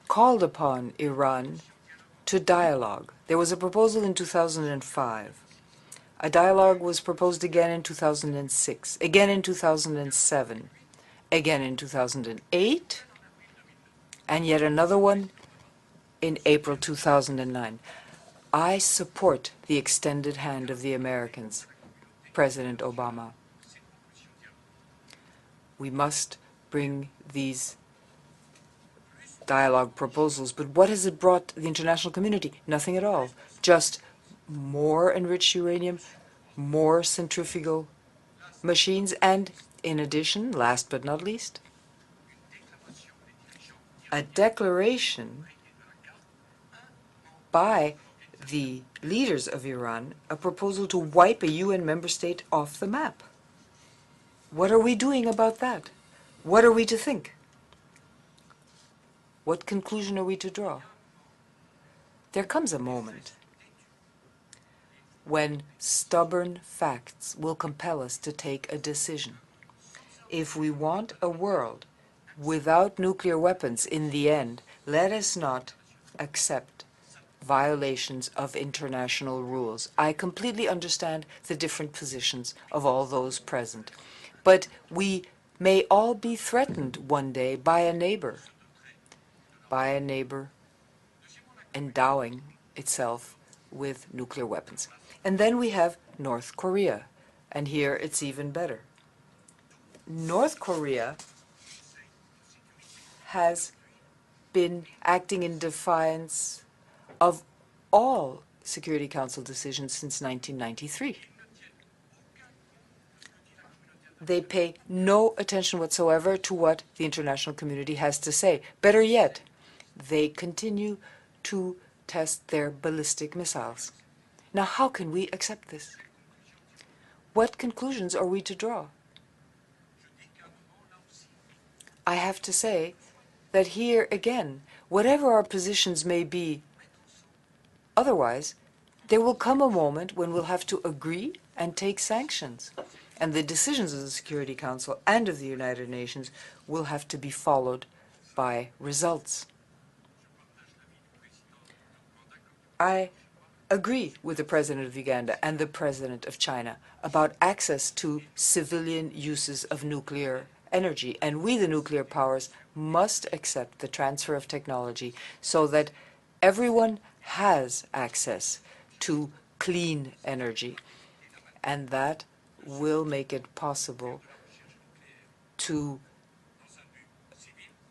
[SPEAKER 4] called upon Iran to dialogue. There was a proposal in 2005. A dialogue was proposed again in 2006, again in 2007, again in 2008, and yet another one in April 2009. I support the extended hand of the Americans, President Obama. We must bring these dialogue proposals, but what has it brought the international community? Nothing at all. Just more enriched uranium, more centrifugal machines, and in addition, last but not least, a declaration by the leaders of Iran, a proposal to wipe a UN member state off the map. What are we doing about that? What are we to think? What conclusion are we to draw? There comes a moment when stubborn facts will compel us to take a decision. If we want a world without nuclear weapons in the end, let us not accept violations of international rules. I completely understand the different positions of all those present, but we may all be threatened one day by a neighbor endowing itself with nuclear weapons. And then we have North Korea, and here it's even better. North Korea has been acting in defiance of all Security Council decisions since 1993. They pay no attention whatsoever to what the international community has to say. Better yet, they continue to test their ballistic missiles. Now, how can we accept this? What conclusions are we to draw? I have to say that here again, whatever our positions may be otherwise, there will come a moment when we'll have to agree and take sanctions. And the decisions of the Security Council and of the United Nations will have to be followed by results. I agree with the President of Uganda and the President of China about access to civilian uses of nuclear energy. And we, the nuclear powers, must accept the transfer of technology so that everyone has access to clean energy. And that will make it possible to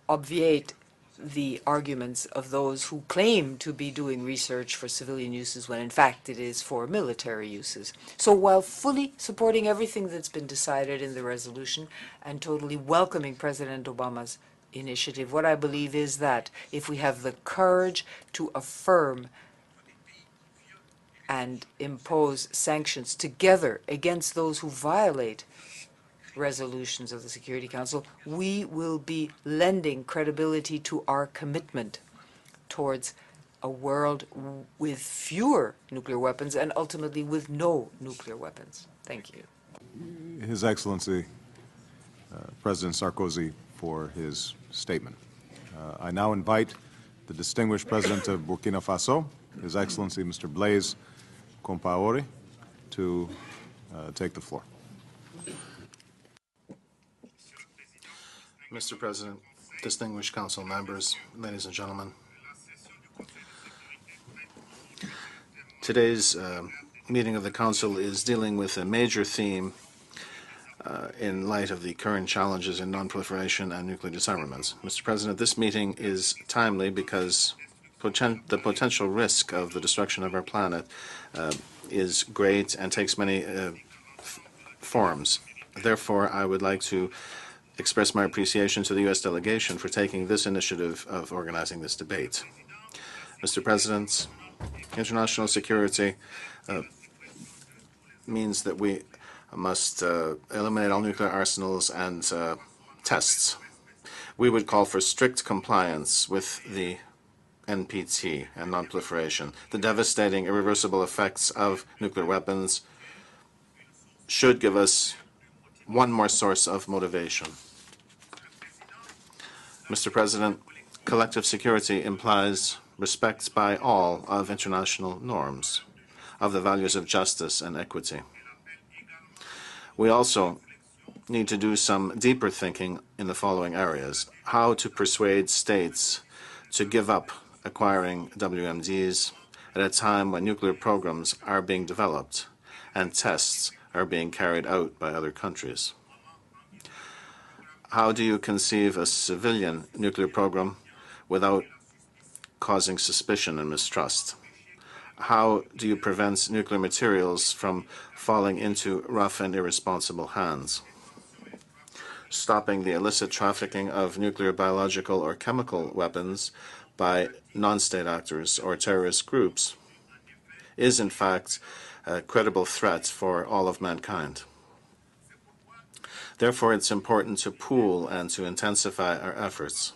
[SPEAKER 4] obviate the arguments of those who claim to be doing research for civilian uses when in fact it is for military uses. So while fully supporting everything that's been decided in the resolution and totally welcoming President Obama's initiative, what I believe is that if we have the courage to affirm and impose sanctions together against those who violate resolutions of the Security Council, we will be lending credibility to our commitment towards a world with fewer nuclear weapons and ultimately with no nuclear weapons. Thank you.
[SPEAKER 1] His Excellency, President Sarkozy, for his statement. I now invite the distinguished President of Burkina Faso, His Excellency Mr. Blaise Compaoré, to take the floor.
[SPEAKER 6] Mr. President, distinguished council members, ladies and gentlemen. Today's meeting of the Council is dealing with a major theme in light of the current challenges in non-proliferation and nuclear disarmament. Mr. President, this meeting is timely because the potential risk of the destruction of our planet is great and takes many forms. Therefore, I would like to express my appreciation to the U.S. delegation for taking this initiative of organizing this debate. Mr. President, international security means that we must eliminate all nuclear arsenals and tests. We would call for strict compliance with the NPT and non-proliferation. The devastating, irreversible effects of nuclear weapons should give us one more source of motivation. Mr. President, collective security implies respect by all of international norms, of the values of justice and equity. We also need to do some deeper thinking in the following areas: how to persuade states to give up acquiring WMDs at a time when nuclear programs are being developed and tests are being carried out by other countries. How do you conceive a civilian nuclear program without causing suspicion and mistrust? How do you prevent nuclear materials from falling into rough and irresponsible hands? Stopping the illicit trafficking of nuclear, biological, or chemical weapons by non-state actors or terrorist groups is, in fact, a credible threat for all of mankind. Therefore, it's important to pool and to intensify our efforts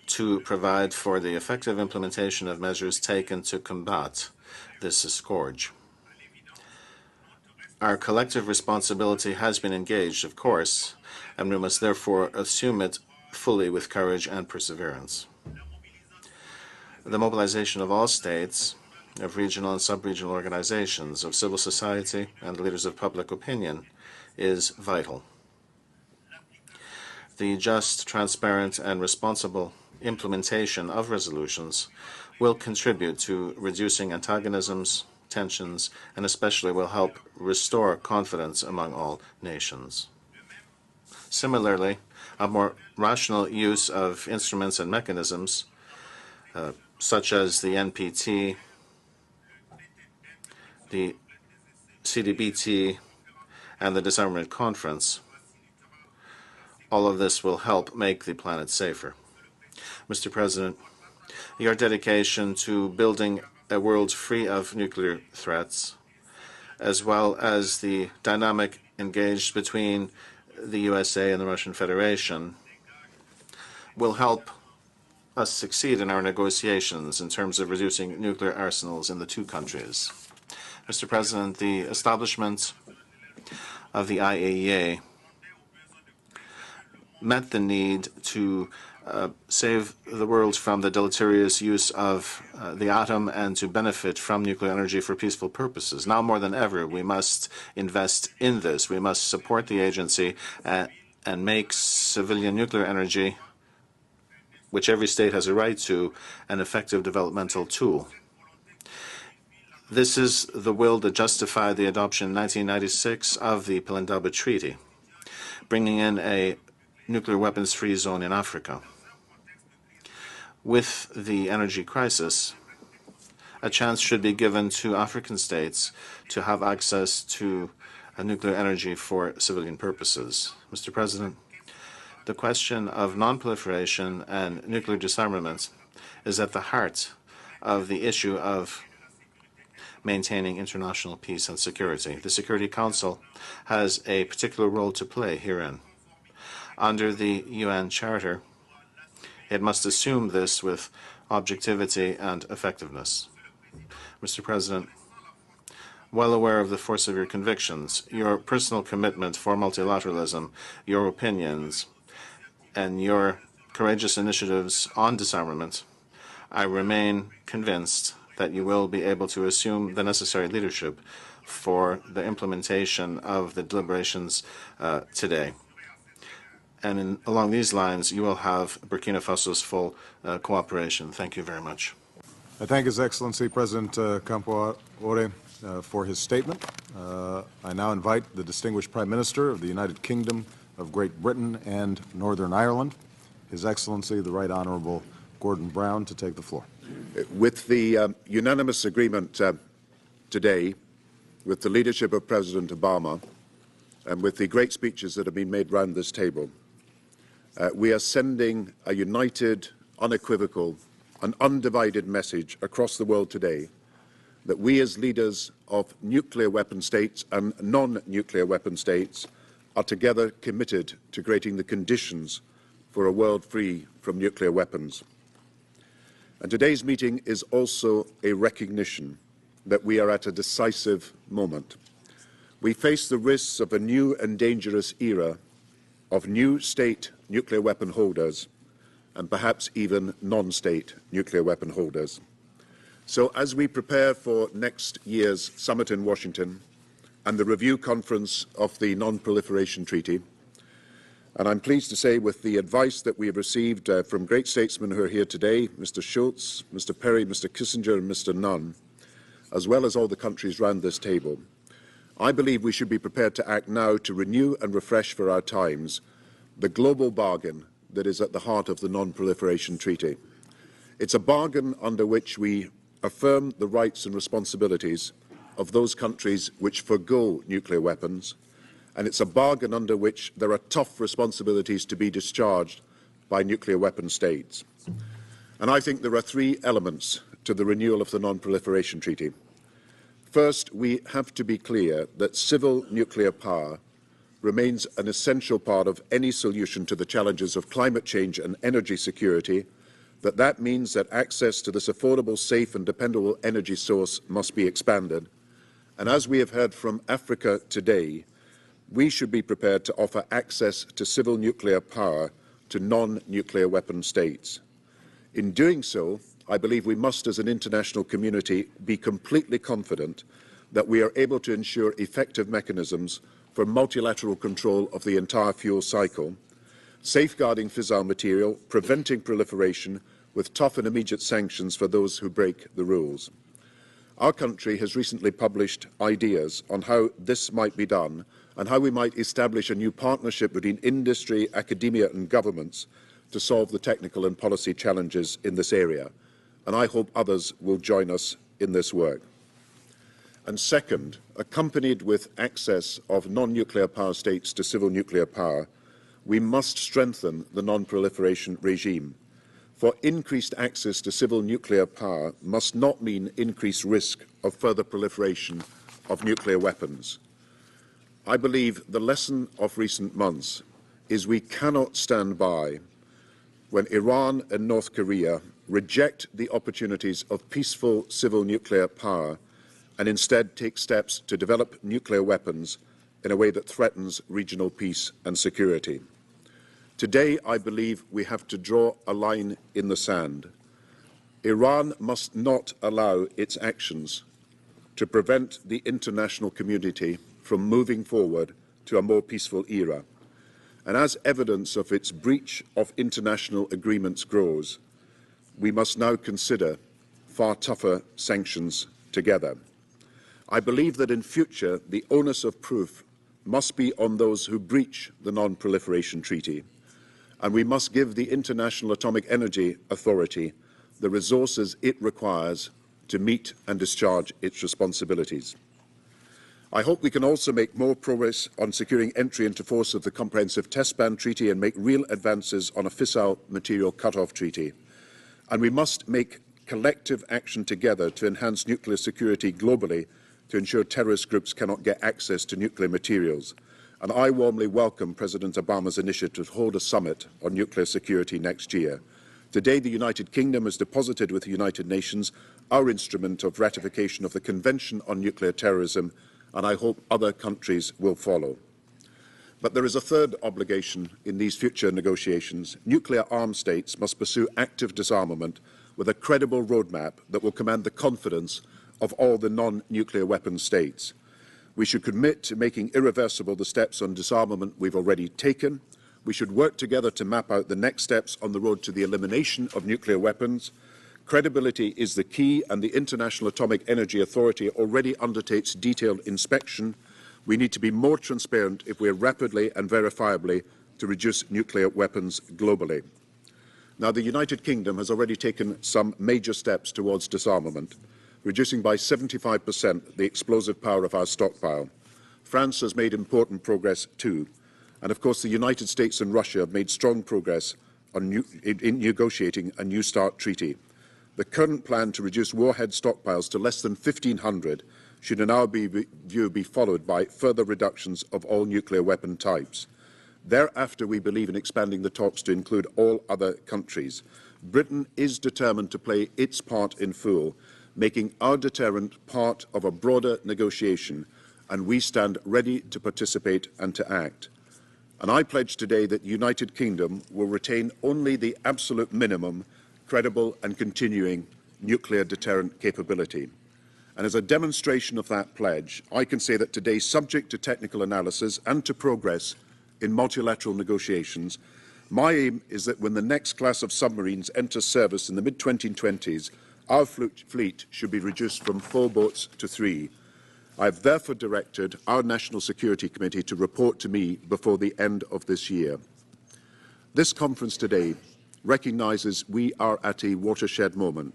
[SPEAKER 6] to provide for the effective implementation of measures taken to combat this scourge. Our collective responsibility has been engaged, of course, and we must therefore assume it fully with courage and perseverance. The mobilization of all states, of regional and sub-regional organizations, of civil society, and leaders of public opinion is vital. The just, transparent, and responsible implementation of resolutions will contribute to reducing antagonisms, tensions, and especially will help restore confidence among all nations. Similarly, a more rational use of instruments and mechanisms, such as the NPT, the CDBT, and the Disarmament Conference, all of this will help make the planet safer. Mr. President, your dedication to building a world free of nuclear threats, as well as the dynamic engaged between the USA and the Russian Federation, will help us succeed in our negotiations in terms of reducing nuclear arsenals in the two countries. Mr. President, the establishment of the IAEA met the need to save the world from the deleterious use of the atom and to benefit from nuclear energy for peaceful purposes. Now more than ever, we must invest in this. We must support the agency and make civilian nuclear energy, which every state has a right to, an effective developmental tool. This is the will that justified the adoption in 1996 of the Pelindaba Treaty, bringing in a nuclear weapons-free zone in Africa. With the energy crisis, a chance should be given to African states to have access to nuclear energy for civilian purposes. Mr. President, the question of non-proliferation and nuclear disarmament is at the heart of the issue of maintaining international peace and security. The Security Council has a particular role to play herein. Under the UN Charter, it must assume this with objectivity and effectiveness. Mr. President, well aware of the force of your convictions, your personal commitment for multilateralism, your opinions, and your courageous initiatives on disarmament, I remain convinced that you will be able to assume the necessary leadership for the implementation of the deliberations today. And along these lines, you will have Burkina Faso's full cooperation. Thank you very much.
[SPEAKER 1] I thank His Excellency President Compaoré for his statement. I now invite the distinguished Prime Minister of the United Kingdom of Great Britain and Northern Ireland, His Excellency the Right Honourable Gordon Brown, to take the floor.
[SPEAKER 11] With the unanimous agreement today, with the leadership of President Obama, and with the great speeches that have been made round this table, we are sending a united, unequivocal, and undivided message across the world today that we as leaders of nuclear weapon states and non-nuclear weapon states are together committed to creating the conditions for a world free from nuclear weapons. And today's meeting is also a recognition that we are at a decisive moment. We face the risks of a new and dangerous era of new state nuclear weapon holders and perhaps even non-state nuclear weapon holders. So as we prepare for next year's summit in Washington and the review conference of the Non-Proliferation Treaty, and I'm pleased to say with the advice that we have received from great statesmen who are here today, Mr. Schultz, Mr. Perry, Mr. Kissinger and Mr. Nunn, as well as all the countries round this table, I believe we should be prepared to act now to renew and refresh for our times the global bargain that is at the heart of the Non-Proliferation Treaty. It's a bargain under which we affirm the rights and responsibilities of those countries which forgo nuclear weapons, and it's a bargain under which there are tough responsibilities to be discharged by nuclear weapon states. And I think there are three elements to the renewal of the Non-Proliferation Treaty. First, we have to be clear that civil nuclear power remains an essential part of any solution to the challenges of climate change and energy security, that means that access to this affordable, safe and dependable energy source must be expanded. And as we have heard from Africa today, we should be prepared to offer access to civil nuclear power to non-nuclear weapon states. In doing so, I believe we must, as an international community, be completely confident that we are able to ensure effective mechanisms for multilateral control of the entire fuel cycle, safeguarding fissile material, preventing proliferation, with tough and immediate sanctions for those who break the rules. Our country has recently published ideas on how this might be done and how we might establish a new partnership between industry, academia and governments to solve the technical and policy challenges in this area. And I hope others will join us in this work. And second, accompanied with access of non-nuclear power states to civil nuclear power, we must strengthen the non-proliferation regime. For increased access to civil nuclear power must not mean increased risk of further proliferation of nuclear weapons. I believe the lesson of recent months is we cannot stand by when Iran and North Korea reject the opportunities of peaceful civil nuclear power and instead take steps to develop nuclear weapons in a way that threatens regional peace and security. Today, I believe we have to draw a line in the sand. Iran must not allow its actions to prevent the international community from moving forward to a more peaceful era. And as evidence of its breach of international agreements grows, we must now consider far tougher sanctions together. I believe that in future the onus of proof must be on those who breach the Non-Proliferation Treaty, and we must give the International Atomic Energy Authority the resources it requires to meet and discharge its responsibilities. I hope we can also make more progress on securing entry into force of the Comprehensive Test Ban Treaty and make real advances on a fissile material cut-off treaty. And we must make collective action together to enhance nuclear security globally to ensure terrorist groups cannot get access to nuclear materials. And I warmly welcome President Obama's initiative to hold a summit on nuclear security next year. Today, the United Kingdom has deposited with the United Nations our instrument of ratification of the Convention on Nuclear Terrorism, and I hope other countries will follow. But there is a third obligation in these future negotiations. Nuclear armed states must pursue active disarmament with a credible roadmap that will command the confidence of all the non-nuclear weapon states. We should commit to making irreversible the steps on disarmament we've already taken. We should work together to map out the next steps on the road to the elimination of nuclear weapons. Credibility is the key, and the International Atomic Energy Authority already undertakes detailed inspection. We need to be more transparent if we are rapidly and verifiably to reduce nuclear weapons globally. Now, the United Kingdom has already taken some major steps towards disarmament, reducing by 75% the explosive power of our stockpile. France has made important progress too. And of course, the United States and Russia have made strong progress in negotiating a New START treaty. The current plan to reduce warhead stockpiles to less than 1,500 should in our view be followed by further reductions of all nuclear weapon types. Thereafter, we believe in expanding the talks to include all other countries. Britain is determined to play its part in full, making our deterrent part of a broader negotiation, and we stand ready to participate and to act. And I pledge today that the United Kingdom will retain only the absolute minimum credible and continuing nuclear deterrent capability. And as a demonstration of that pledge, I can say that today, subject to technical analysis and to progress in multilateral negotiations, my aim is that when the next class of submarines enters service in the mid-2020s, our fleet should be reduced from 4 boats to 3. I have therefore directed our National Security Committee to report to me before the end of this year. This conference today recognises we are at a watershed moment.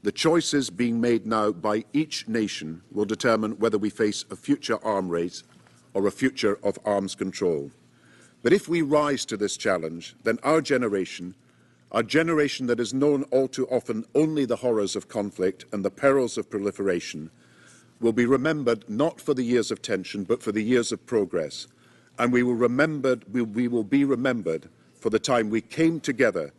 [SPEAKER 11] The choices being made now by each nation will determine whether we face a future arms race or a future of arms control. But if we rise to this challenge, then our generation that has known all too often only the horrors of conflict and the perils of proliferation, will be remembered not for the years of tension, but for the years of progress. And we will be remembered for the time we came together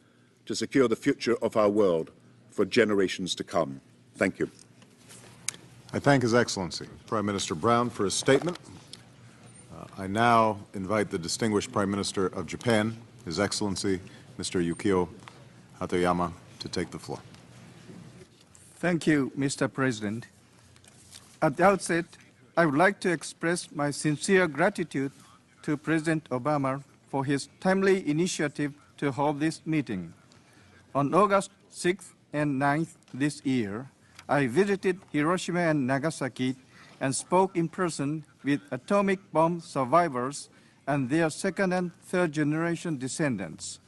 [SPEAKER 11] to secure the future of our world for generations to come. Thank you.
[SPEAKER 1] I thank His Excellency, Prime Minister Brown, for his statement. I now invite the distinguished Prime Minister of Japan, His Excellency, Mr. Yukio Hatoyama, to take the floor.
[SPEAKER 12] Thank you, Mr. President. At the outset, I would like to express my sincere gratitude to President Obama for his timely initiative to hold this meeting. On August 6th and 9th this year, I visited Hiroshima and Nagasaki and spoke in person with atomic bomb survivors and their second and third generation descendants.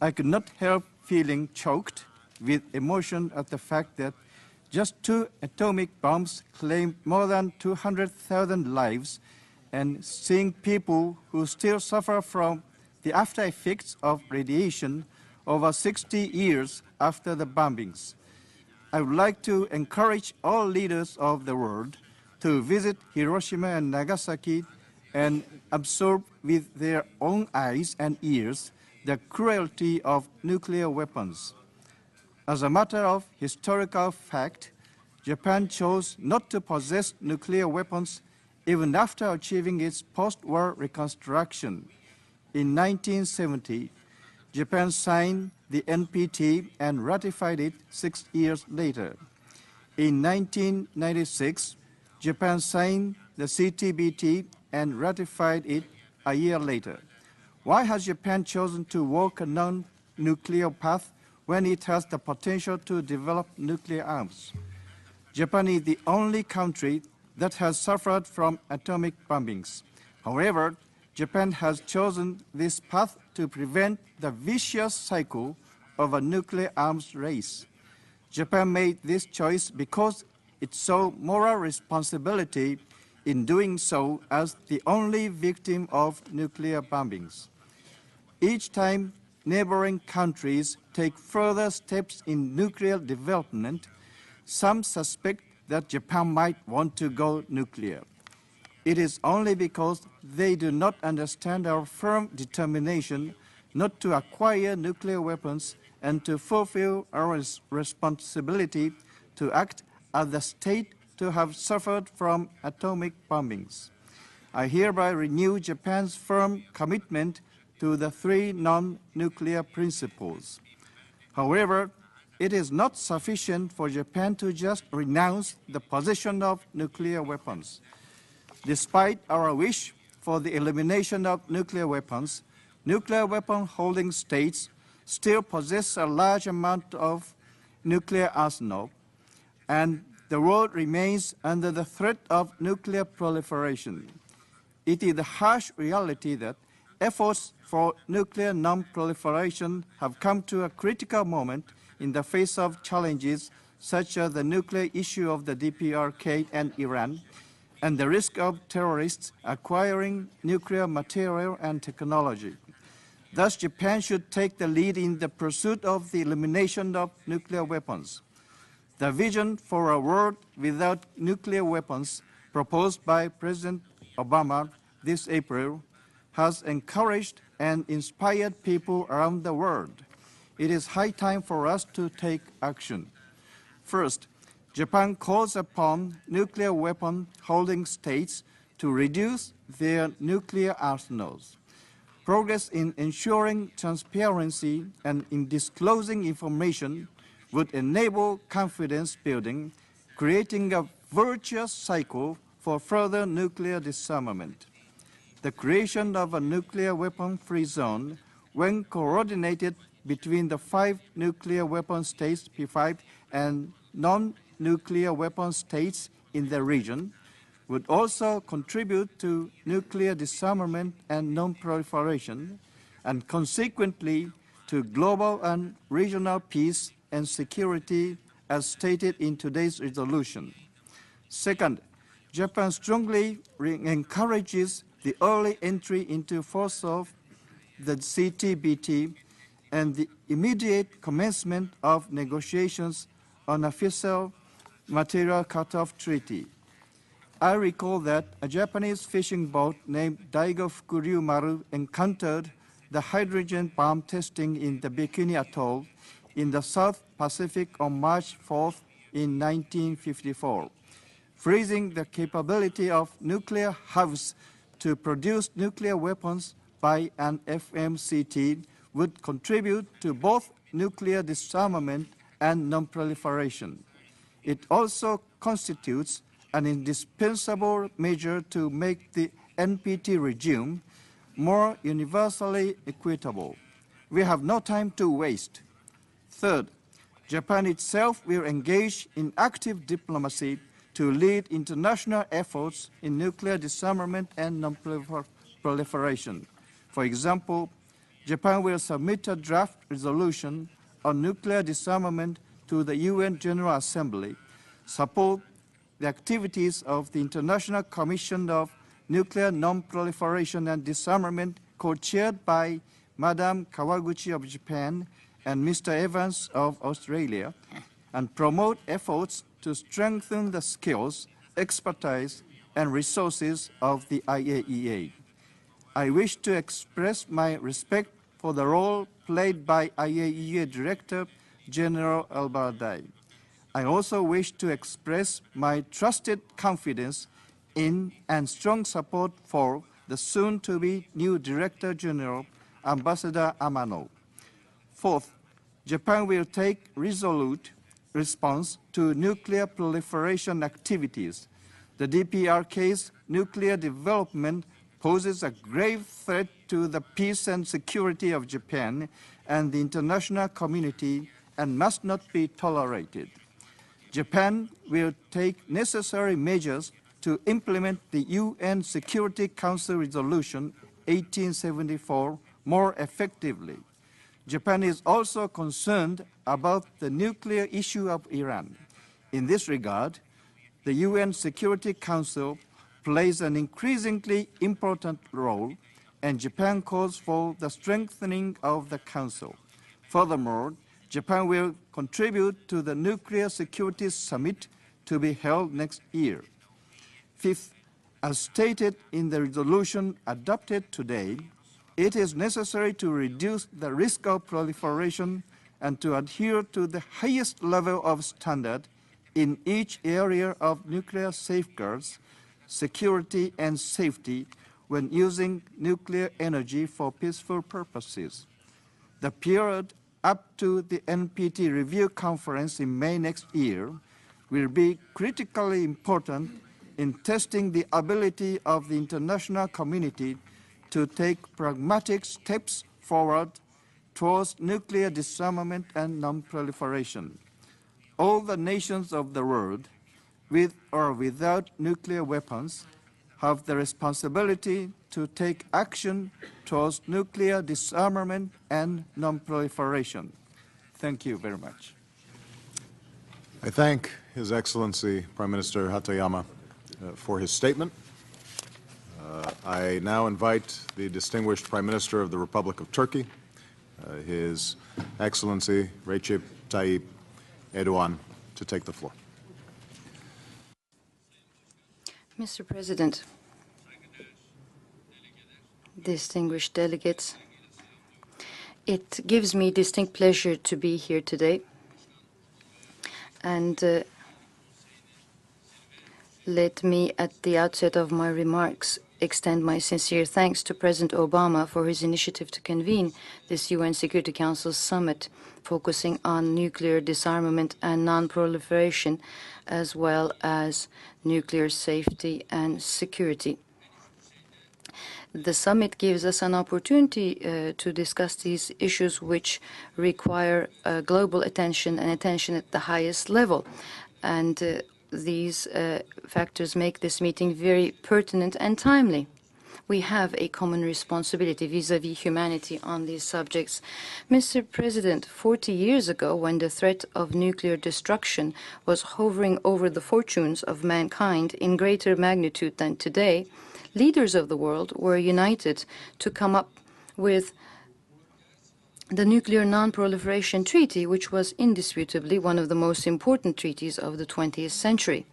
[SPEAKER 12] I could not help feeling choked with emotion at the fact that just 2 atomic bombs claimed more than 200,000 lives, and seeing people who still suffer from the after effects of radiation over 60 years after the bombings. I would like to encourage all leaders of the world to visit Hiroshima and Nagasaki and absorb with their own eyes and ears the cruelty of nuclear weapons. As a matter of historical fact, Japan chose not to possess nuclear weapons even after achieving its post-war reconstruction. In 1970, Japan signed the NPT and ratified it 6 years later. In 1996, Japan signed the CTBT and ratified it a year later. Why has Japan chosen to walk a non-nuclear path when it has the potential to develop nuclear arms? Japan is the only country that has suffered from atomic bombings. However, Japan has chosen this path to prevent the vicious cycle of a nuclear arms race. Japan made this choice because it saw moral responsibility in doing so as the only victim of nuclear bombings. Each time neighboring countries take further steps in nuclear development, some suspect that Japan might want to go nuclear. It is only because they do not understand our firm determination not to acquire nuclear weapons and to fulfill our responsibility to act as the state to have suffered from atomic bombings. I hereby renew Japan's firm commitment to the three non-nuclear principles. However, it is not sufficient for Japan to just renounce the possession of nuclear weapons. Despite our wish for the elimination of nuclear weapons, nuclear weapon-holding states still possess a large amount of nuclear arsenal, and the world remains under the threat of nuclear proliferation. It is the harsh reality that efforts for nuclear non-proliferation have come to a critical moment in the face of challenges such as the nuclear issue of the DPRK and Iran, and the risk of terrorists acquiring nuclear material and technology. Thus, Japan should take the lead in the pursuit of the elimination of nuclear weapons. The vision for a world without nuclear weapons proposed by President Obama this April has encouraged and inspired people around the world. It is high time for us to take action. First, Japan calls upon nuclear weapon-holding states to reduce their nuclear arsenals. Progress in ensuring transparency and in disclosing information would enable confidence building, creating a virtuous cycle for further nuclear disarmament. The creation of a nuclear weapon-free zone, when coordinated between the 5 nuclear weapon states, P5, and non-nuclear weapon states in the region, would also contribute to nuclear disarmament and non-proliferation, and consequently to global and regional peace and security as stated in today's resolution. Second, Japan strongly encourages the early entry into force of the CTBT and the immediate commencement of negotiations on a fissile material cutoff treaty. I recall that a Japanese fishing boat named Daigo Fukuryu Maru encountered the hydrogen bomb testing in the Bikini Atoll in the South Pacific on March 4th in 1954. Freezing the capability of nuclear hubs to produce nuclear weapons by an FMCT would contribute to both nuclear disarmament and non-proliferation. It also constitutes an indispensable measure to make the NPT regime more universally equitable. We have no time to waste. Third, Japan itself will engage in active diplomacy to lead international efforts in nuclear disarmament and non-proliferation. For example, Japan will submit a draft resolution on nuclear disarmament to the UN General Assembly, support the activities of the International Commission of Nuclear Non-Proliferation and Disarmament, co-chaired by Madam Kawaguchi of Japan and Mr. Evans of Australia, and promote efforts to strengthen the skills, expertise, and resources of the IAEA. I wish to express my respect for the role played by IAEA Director General Al-Baradei. I also wish to express my trusted confidence in and strong support for the soon-to-be new Director General, Ambassador Amano. Fourth, Japan will take resolute response to nuclear proliferation activities. The DPRK's nuclear development poses a grave threat to the peace and security of Japan and the international community and must not be tolerated. Japan will take necessary measures to implement the UN Security Council Resolution 1874 more effectively. Japan is also concerned about the nuclear issue of Iran. In this regard, the UN Security Council plays an increasingly important role, and Japan calls for the strengthening of the Council. Furthermore, Japan will contribute to the Nuclear Security Summit to be held next year. Fifth, as stated in the resolution adopted today, it is necessary to reduce the risk of proliferation and to adhere to the highest level of standard in each area of nuclear safeguards, security, and safety when using nuclear energy for peaceful purposes. The period up to the NPT review conference in May next year will be critically important in testing the ability of the international community to take pragmatic steps forward towards nuclear disarmament and non-proliferation. All the nations of the world, with or without nuclear weapons, have the responsibility to take action towards nuclear disarmament and non-proliferation. Thank you very much.
[SPEAKER 1] I thank His Excellency Prime Minister Hatayama for his statement. I now invite the distinguished Prime Minister of the Republic of Turkey, His Excellency Recep Tayyip Erdogan, to take the floor.
[SPEAKER 13] Mr. President, distinguished delegates, it gives me distinct pleasure to be here today, and let me, at the outset of my remarks, extend my sincere thanks to President Obama for his initiative to convene this UN Security Council summit focusing on nuclear disarmament and non-proliferation, as well as nuclear safety and security. The summit gives us an opportunity to discuss these issues which require global attention and attention at the highest level. And these factors make this meeting very pertinent and timely. We have a common responsibility vis-à-vis humanity on these subjects. Mr. President, 40 years ago, when the threat of nuclear destruction was hovering over the fortunes of mankind in greater magnitude than today, leaders of the world were united to come up with the Nuclear Non-Proliferation Treaty, which was indisputably one of the most important treaties of the 20th century.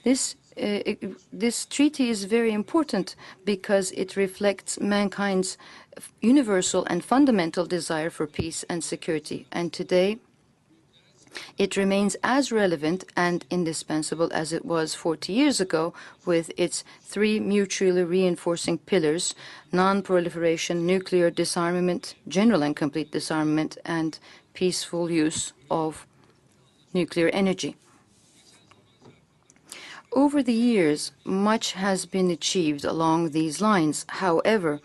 [SPEAKER 13] This treaty is very important because it reflects mankind's universal and fundamental desire for peace and security. And today, it remains as relevant and indispensable as it was 40 years ago, with its three mutually reinforcing pillars: non-proliferation, nuclear disarmament, general and complete disarmament, and peaceful use of nuclear energy. Over the years, much has been achieved along these lines. However,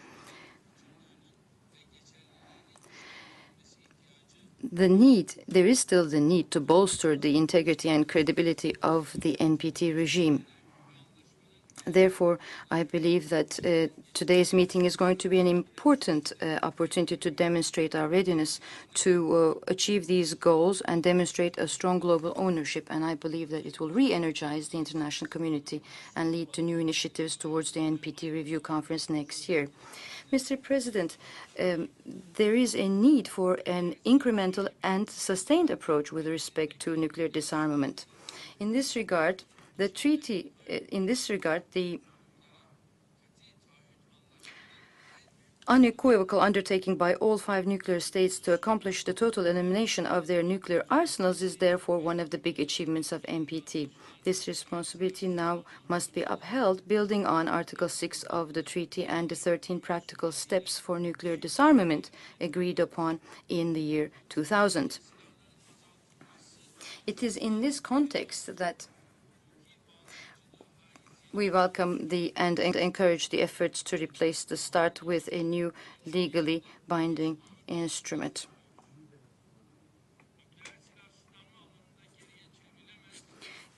[SPEAKER 13] there is still the need to bolster the integrity and credibility of the NPT regime. Therefore, I believe that today's meeting is going to be an important opportunity to demonstrate our readiness to achieve these goals and demonstrate a strong global ownership. And I believe that it will re-energize the international community and lead to new initiatives towards the NPT review conference next year. Mr. President, there is a need for an incremental and sustained approach with respect to nuclear disarmament. In this regard, the unequivocal undertaking by all 5 nuclear states to accomplish the total elimination of their nuclear arsenals is therefore one of the big achievements of NPT. This responsibility now must be upheld, building on Article 6 of the treaty and the 13 practical steps for nuclear disarmament agreed upon in the year 2000. It is in this context that we welcome and encourage the efforts to replace the START with a new legally binding instrument.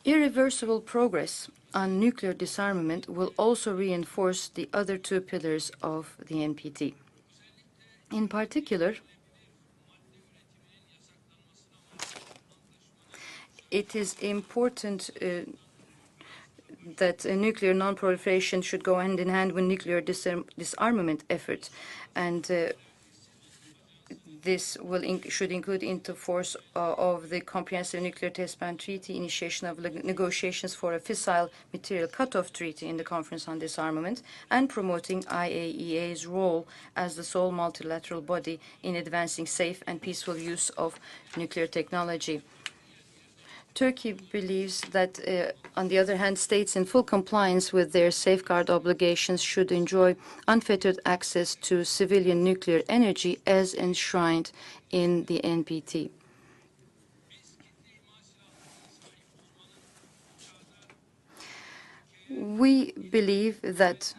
[SPEAKER 13] Irreversible progress on nuclear disarmament will also reinforce the other two pillars of the NPT. In particular, it is important that nuclear non-proliferation should go hand in hand with nuclear disarmament efforts, and this should include into force of the Comprehensive Nuclear Test Ban Treaty, initiation of negotiations for a fissile material cutoff treaty in the Conference on Disarmament, and promoting IAEA's role as the sole multilateral body in advancing safe and peaceful use of nuclear technology. Turkey believes that, on the other hand, states in full compliance with their safeguard obligations should enjoy unfettered access to civilian nuclear energy as enshrined in the NPT. We believe that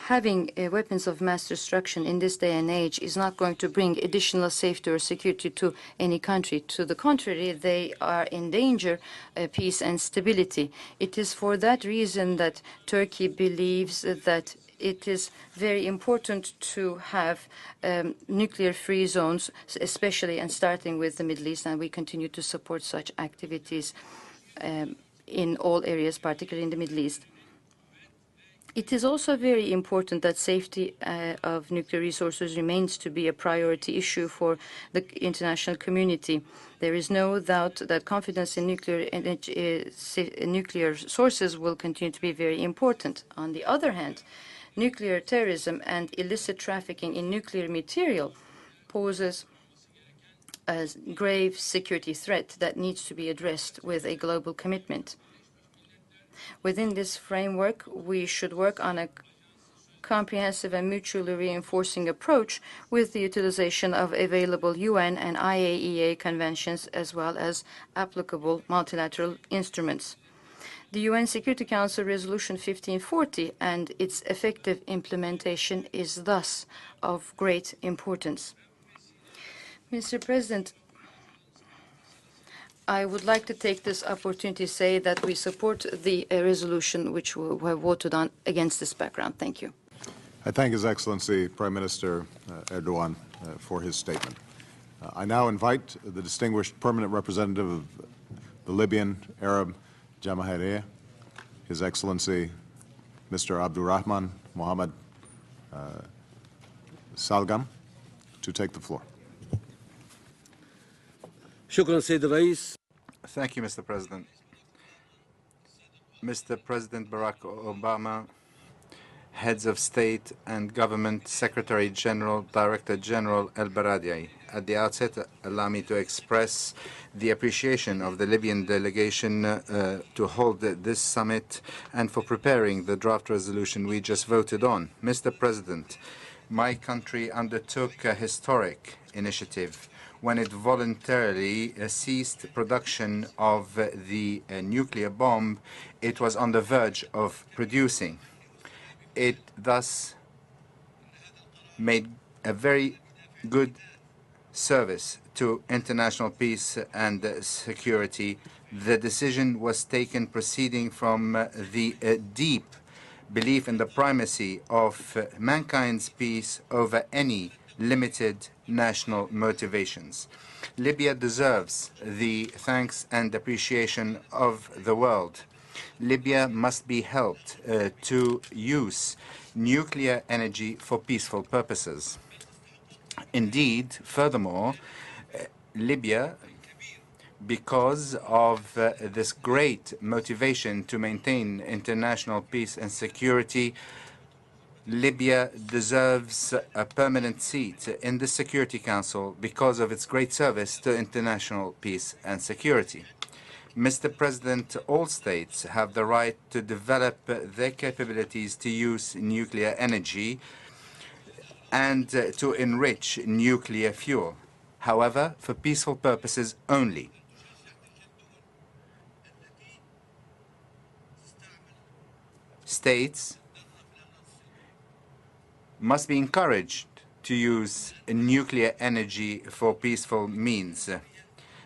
[SPEAKER 13] having weapons of mass destruction in this day and age is not going to bring additional safety or security to any country. To the contrary, they are endanger peace and stability. It is for that reason that Turkey believes that it is very important to have nuclear-free zones, especially and starting with the Middle East, and we continue to support such activities in all areas, particularly in the Middle East. It is also very important that safety of nuclear resources remains to be a priority issue for the international community. There is no doubt that confidence in nuclear sources will continue to be very important. On the other hand, nuclear terrorism and illicit trafficking in nuclear material poses a grave security threat that needs to be addressed with a global commitment. Within this framework, we should work on a comprehensive and mutually reinforcing approach with the utilization of available UN and IAEA conventions as well as applicable multilateral instruments. The UN Security Council Resolution 1540 and its effective implementation is thus of great importance. Mr. President, I would like to take this opportunity to say that we support the resolution which we have voted on against this background. Thank you.
[SPEAKER 1] I thank His Excellency Prime Minister Erdogan for his statement. I now invite the distinguished permanent representative of the Libyan Arab Jamahiriya, His Excellency Mr. Abdurrahman Mohammed Salgam, to take the floor.
[SPEAKER 14] Thank you, Mr. President. Mr. President Barack Obama, heads of state and government, Secretary General, Director General El Baradei. At the outset, allow me to express the appreciation of the Libyan delegation to hold this summit and for preparing the draft resolution we just voted on. Mr. President, my country undertook a historic initiative when it voluntarily ceased production of the nuclear bomb it was on the verge of producing. It thus made a very good service to international peace and security. The decision was taken proceeding from the deep belief in the primacy of mankind's peace over any limited national motivations. Libya deserves the thanks and appreciation of the world. Libya must be helped to use nuclear energy for peaceful purposes. Indeed, furthermore, Libya, because of this great motivation to maintain international peace and security, Libya deserves a permanent seat in the Security Council because of its great service to international peace and security. Mr. President, all states have the right to develop their capabilities to use nuclear energy and to enrich nuclear fuel, however, for peaceful purposes only. States must be encouraged to use nuclear energy for peaceful means.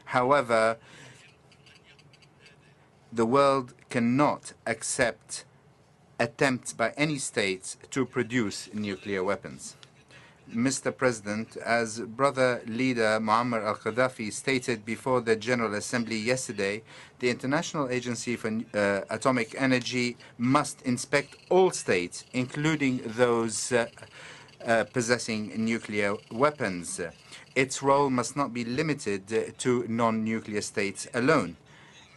[SPEAKER 14] However, The world cannot accept attempts by any state to produce nuclear weapons. Mr. President, as brother leader Muammar al-Gaddafi stated before the General Assembly yesterday, the International Agency for Atomic Energy must inspect all states, including those possessing nuclear weapons. Its role must not be limited to non-nuclear states alone.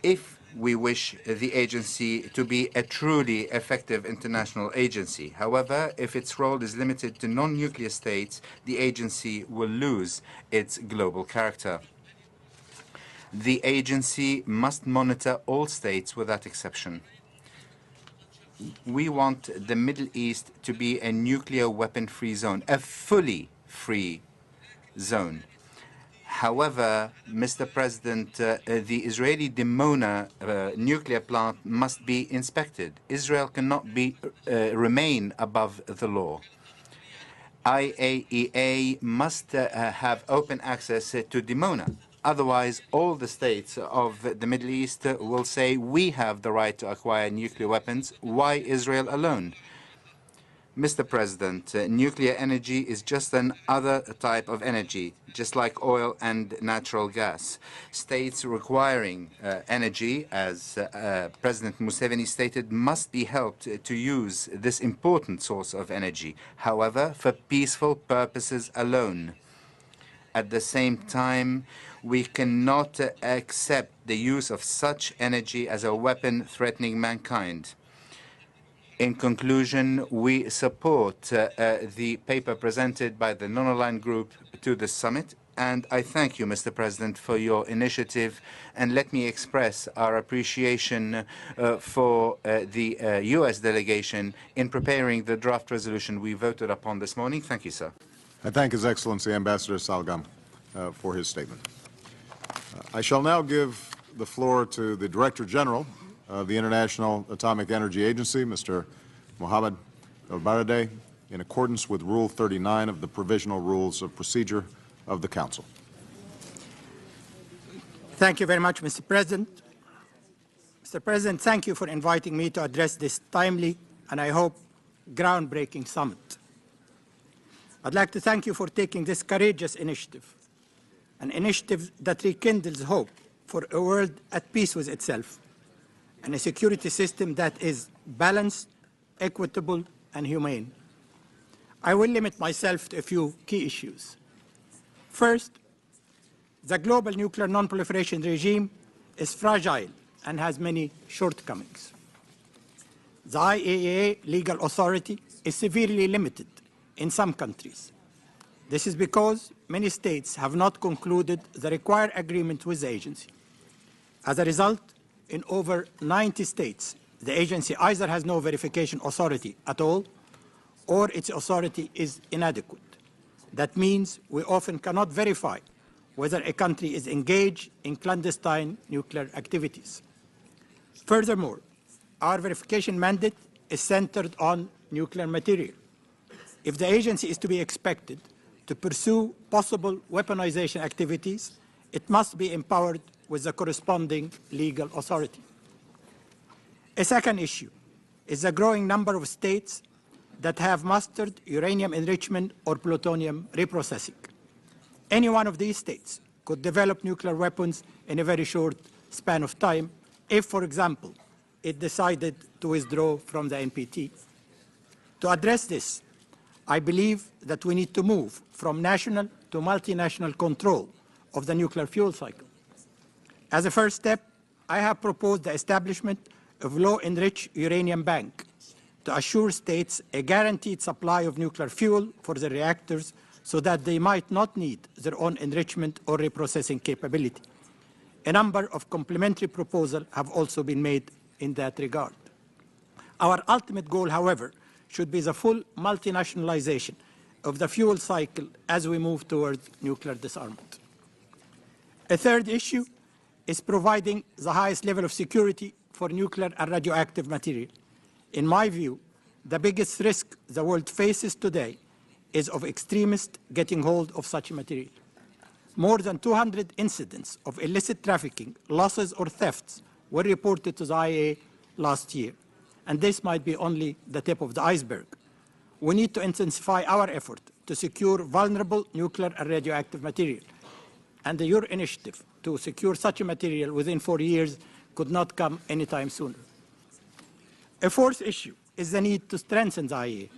[SPEAKER 14] If we wish the agency to be a truly effective international agency. However, if its role is limited to non-nuclear states, the agency will lose its global character. The agency must monitor all states without exception. We want the Middle East to be a nuclear weapon-free zone, a fully free zone. However, Mr. President, the Israeli Dimona nuclear plant must be inspected. Israel cannot remain above the law. IAEA must have open access to Dimona. Otherwise, all the states of the Middle East will say, we have the right to acquire nuclear weapons. Why Israel alone? Mr. President, nuclear energy is just another type of energy, just like oil and natural gas. States requiring energy, as President Museveni stated, must be helped to use this important source of energy, however, for peaceful purposes alone. At the same time, we cannot accept the use of such energy as a weapon threatening mankind. In conclusion, we support the paper presented by the Non-Aligned Group to the summit, and I thank you, Mr. President, for your initiative, and let me express our appreciation for the U.S. delegation in preparing the draft resolution we voted upon this morning. Thank you, sir.
[SPEAKER 1] I thank His Excellency Ambassador Salgam for his statement. I shall now give the floor to the Director General of the International Atomic Energy Agency, Mr. Mohammed El-Baradei, in accordance with Rule 39 of the Provisional Rules of Procedure of the Council.
[SPEAKER 15] Thank you very much, Mr. President. Mr. President, thank you for inviting me to address this timely and, I hope, groundbreaking summit. I'd like to thank you for taking this courageous initiative, an initiative that rekindles hope for a world at peace with itself, and a security system that is balanced, equitable, and humane. I will limit myself to a few key issues. First, the global nuclear non-proliferation regime is fragile and has many shortcomings. The IAEA legal authority is severely limited in some countries. This is because many states have not concluded the required agreement with the agency. As a result, in over 90 states, the agency either has no verification authority at all, or its authority is inadequate. That means we often cannot verify whether a country is engaged in clandestine nuclear activities. Furthermore, our verification mandate is centered on nuclear material. If the agency is to be expected to pursue possible weaponization activities, it must be empowered with the corresponding legal authority. A second issue is the growing number of states that have mastered uranium enrichment or plutonium reprocessing. Any one of these states could develop nuclear weapons in a very short span of time if, for example, it decided to withdraw from the NPT. To address this, I believe that we need to move from national to multinational control of the nuclear fuel cycle. As a first step, I have proposed the establishment of a low-enriched uranium bank to assure states a guaranteed supply of nuclear fuel for the reactors so that they might not need their own enrichment or reprocessing capability. A number of complementary proposals have also been made in that regard. Our ultimate goal, however, should be the full multinationalization of the fuel cycle as we move towards nuclear disarmament. A third issue is providing the highest level of security for nuclear and radioactive material. In my view, the biggest risk the world faces today is of extremists getting hold of such material. More than 200 incidents of illicit trafficking, losses, or thefts were reported to the IAEA last year, and this might be only the tip of the iceberg. We need to intensify our effort to secure vulnerable nuclear and radioactive material, and your initiative to secure such a material within 4 years could not come anytime sooner. A fourth issue is the need to strengthen the IAEA.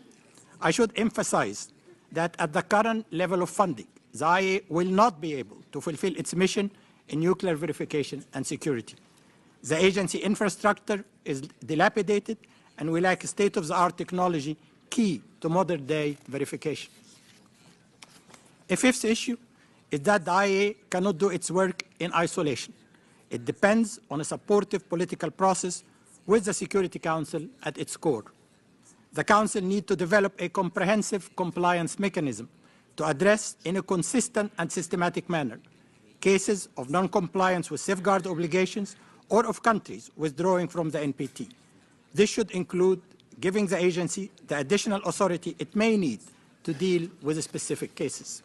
[SPEAKER 15] I should emphasize that at the current level of funding, the IAEA will not be able to fulfill its mission in nuclear verification and security. The agency infrastructure is dilapidated, and we lack state-of-the-art technology key to modern-day verification. A fifth issue is that the IAEA cannot do its work in isolation. It depends on a supportive political process with the Security Council at its core. The Council needs to develop a comprehensive compliance mechanism to address in a consistent and systematic manner cases of non-compliance with safeguard obligations or of countries withdrawing from the NPT. This should include giving the agency the additional authority it may need to deal with specific cases.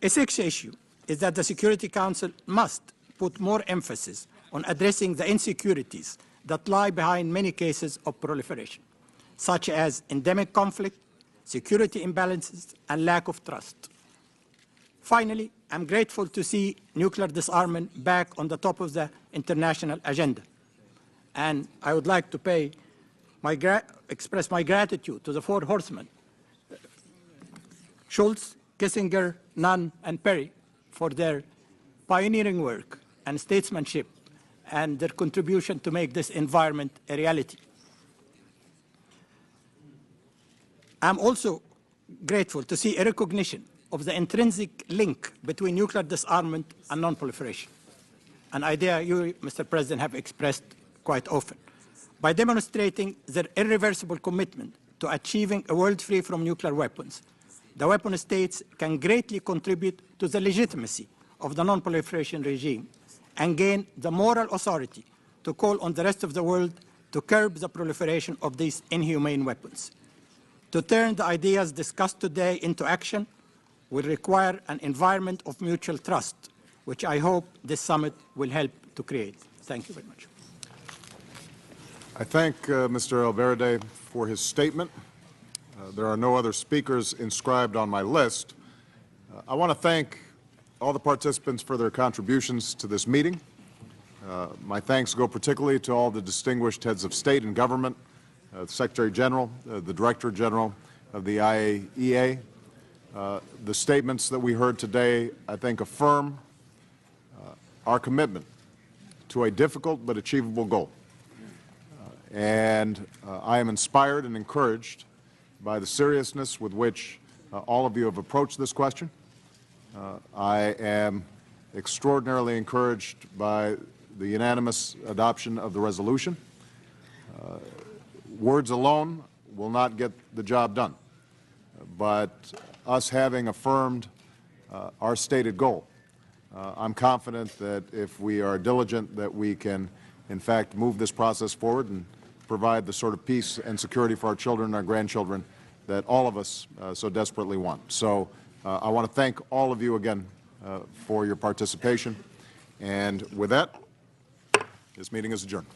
[SPEAKER 15] A sixth issue is that the Security Council must put more emphasis on addressing the insecurities that lie behind many cases of proliferation, such as endemic conflict, security imbalances, and lack of trust. Finally, I'm grateful to see nuclear disarmament back on the top of the international agenda. And I would like to express my gratitude to the four horsemen, Schultz, Kissinger, Nunn, and Perry, for their pioneering work and statesmanship and their contribution to make this environment a reality. I'm also grateful to see a recognition of the intrinsic link between nuclear disarmament and non-proliferation, an idea you, Mr. President, have expressed quite often. By demonstrating their irreversible commitment to achieving a world free from nuclear weapons, the weapon states can greatly contribute to the legitimacy of the non-proliferation regime and gain the moral authority to call on the rest of the world to curb the proliferation of these inhumane weapons. To turn the ideas discussed today into action will require an environment of mutual trust, which I hope this summit will help to create. Thank you very much.
[SPEAKER 1] I thank Mr. Alverde for his statement. There are no other speakers inscribed on my list. I want to thank all the participants for their contributions to this meeting. My thanks go particularly to all the distinguished heads of state and government, the Secretary General, the Director General of the IAEA. The statements that we heard today, I think, affirm our commitment to a difficult but achievable goal. And I am inspired and encouraged by the seriousness with which all of you have approached this question. I am extraordinarily encouraged by the unanimous adoption of the resolution. Words alone will not get the job done, but us having affirmed our stated goal, I'm confident that if we are diligent, that we can, in fact, move this process forward and provide the sort of peace and security for our children and our grandchildren that all of us so desperately want. So I want to thank all of you again for your participation. And with that, this meeting is adjourned.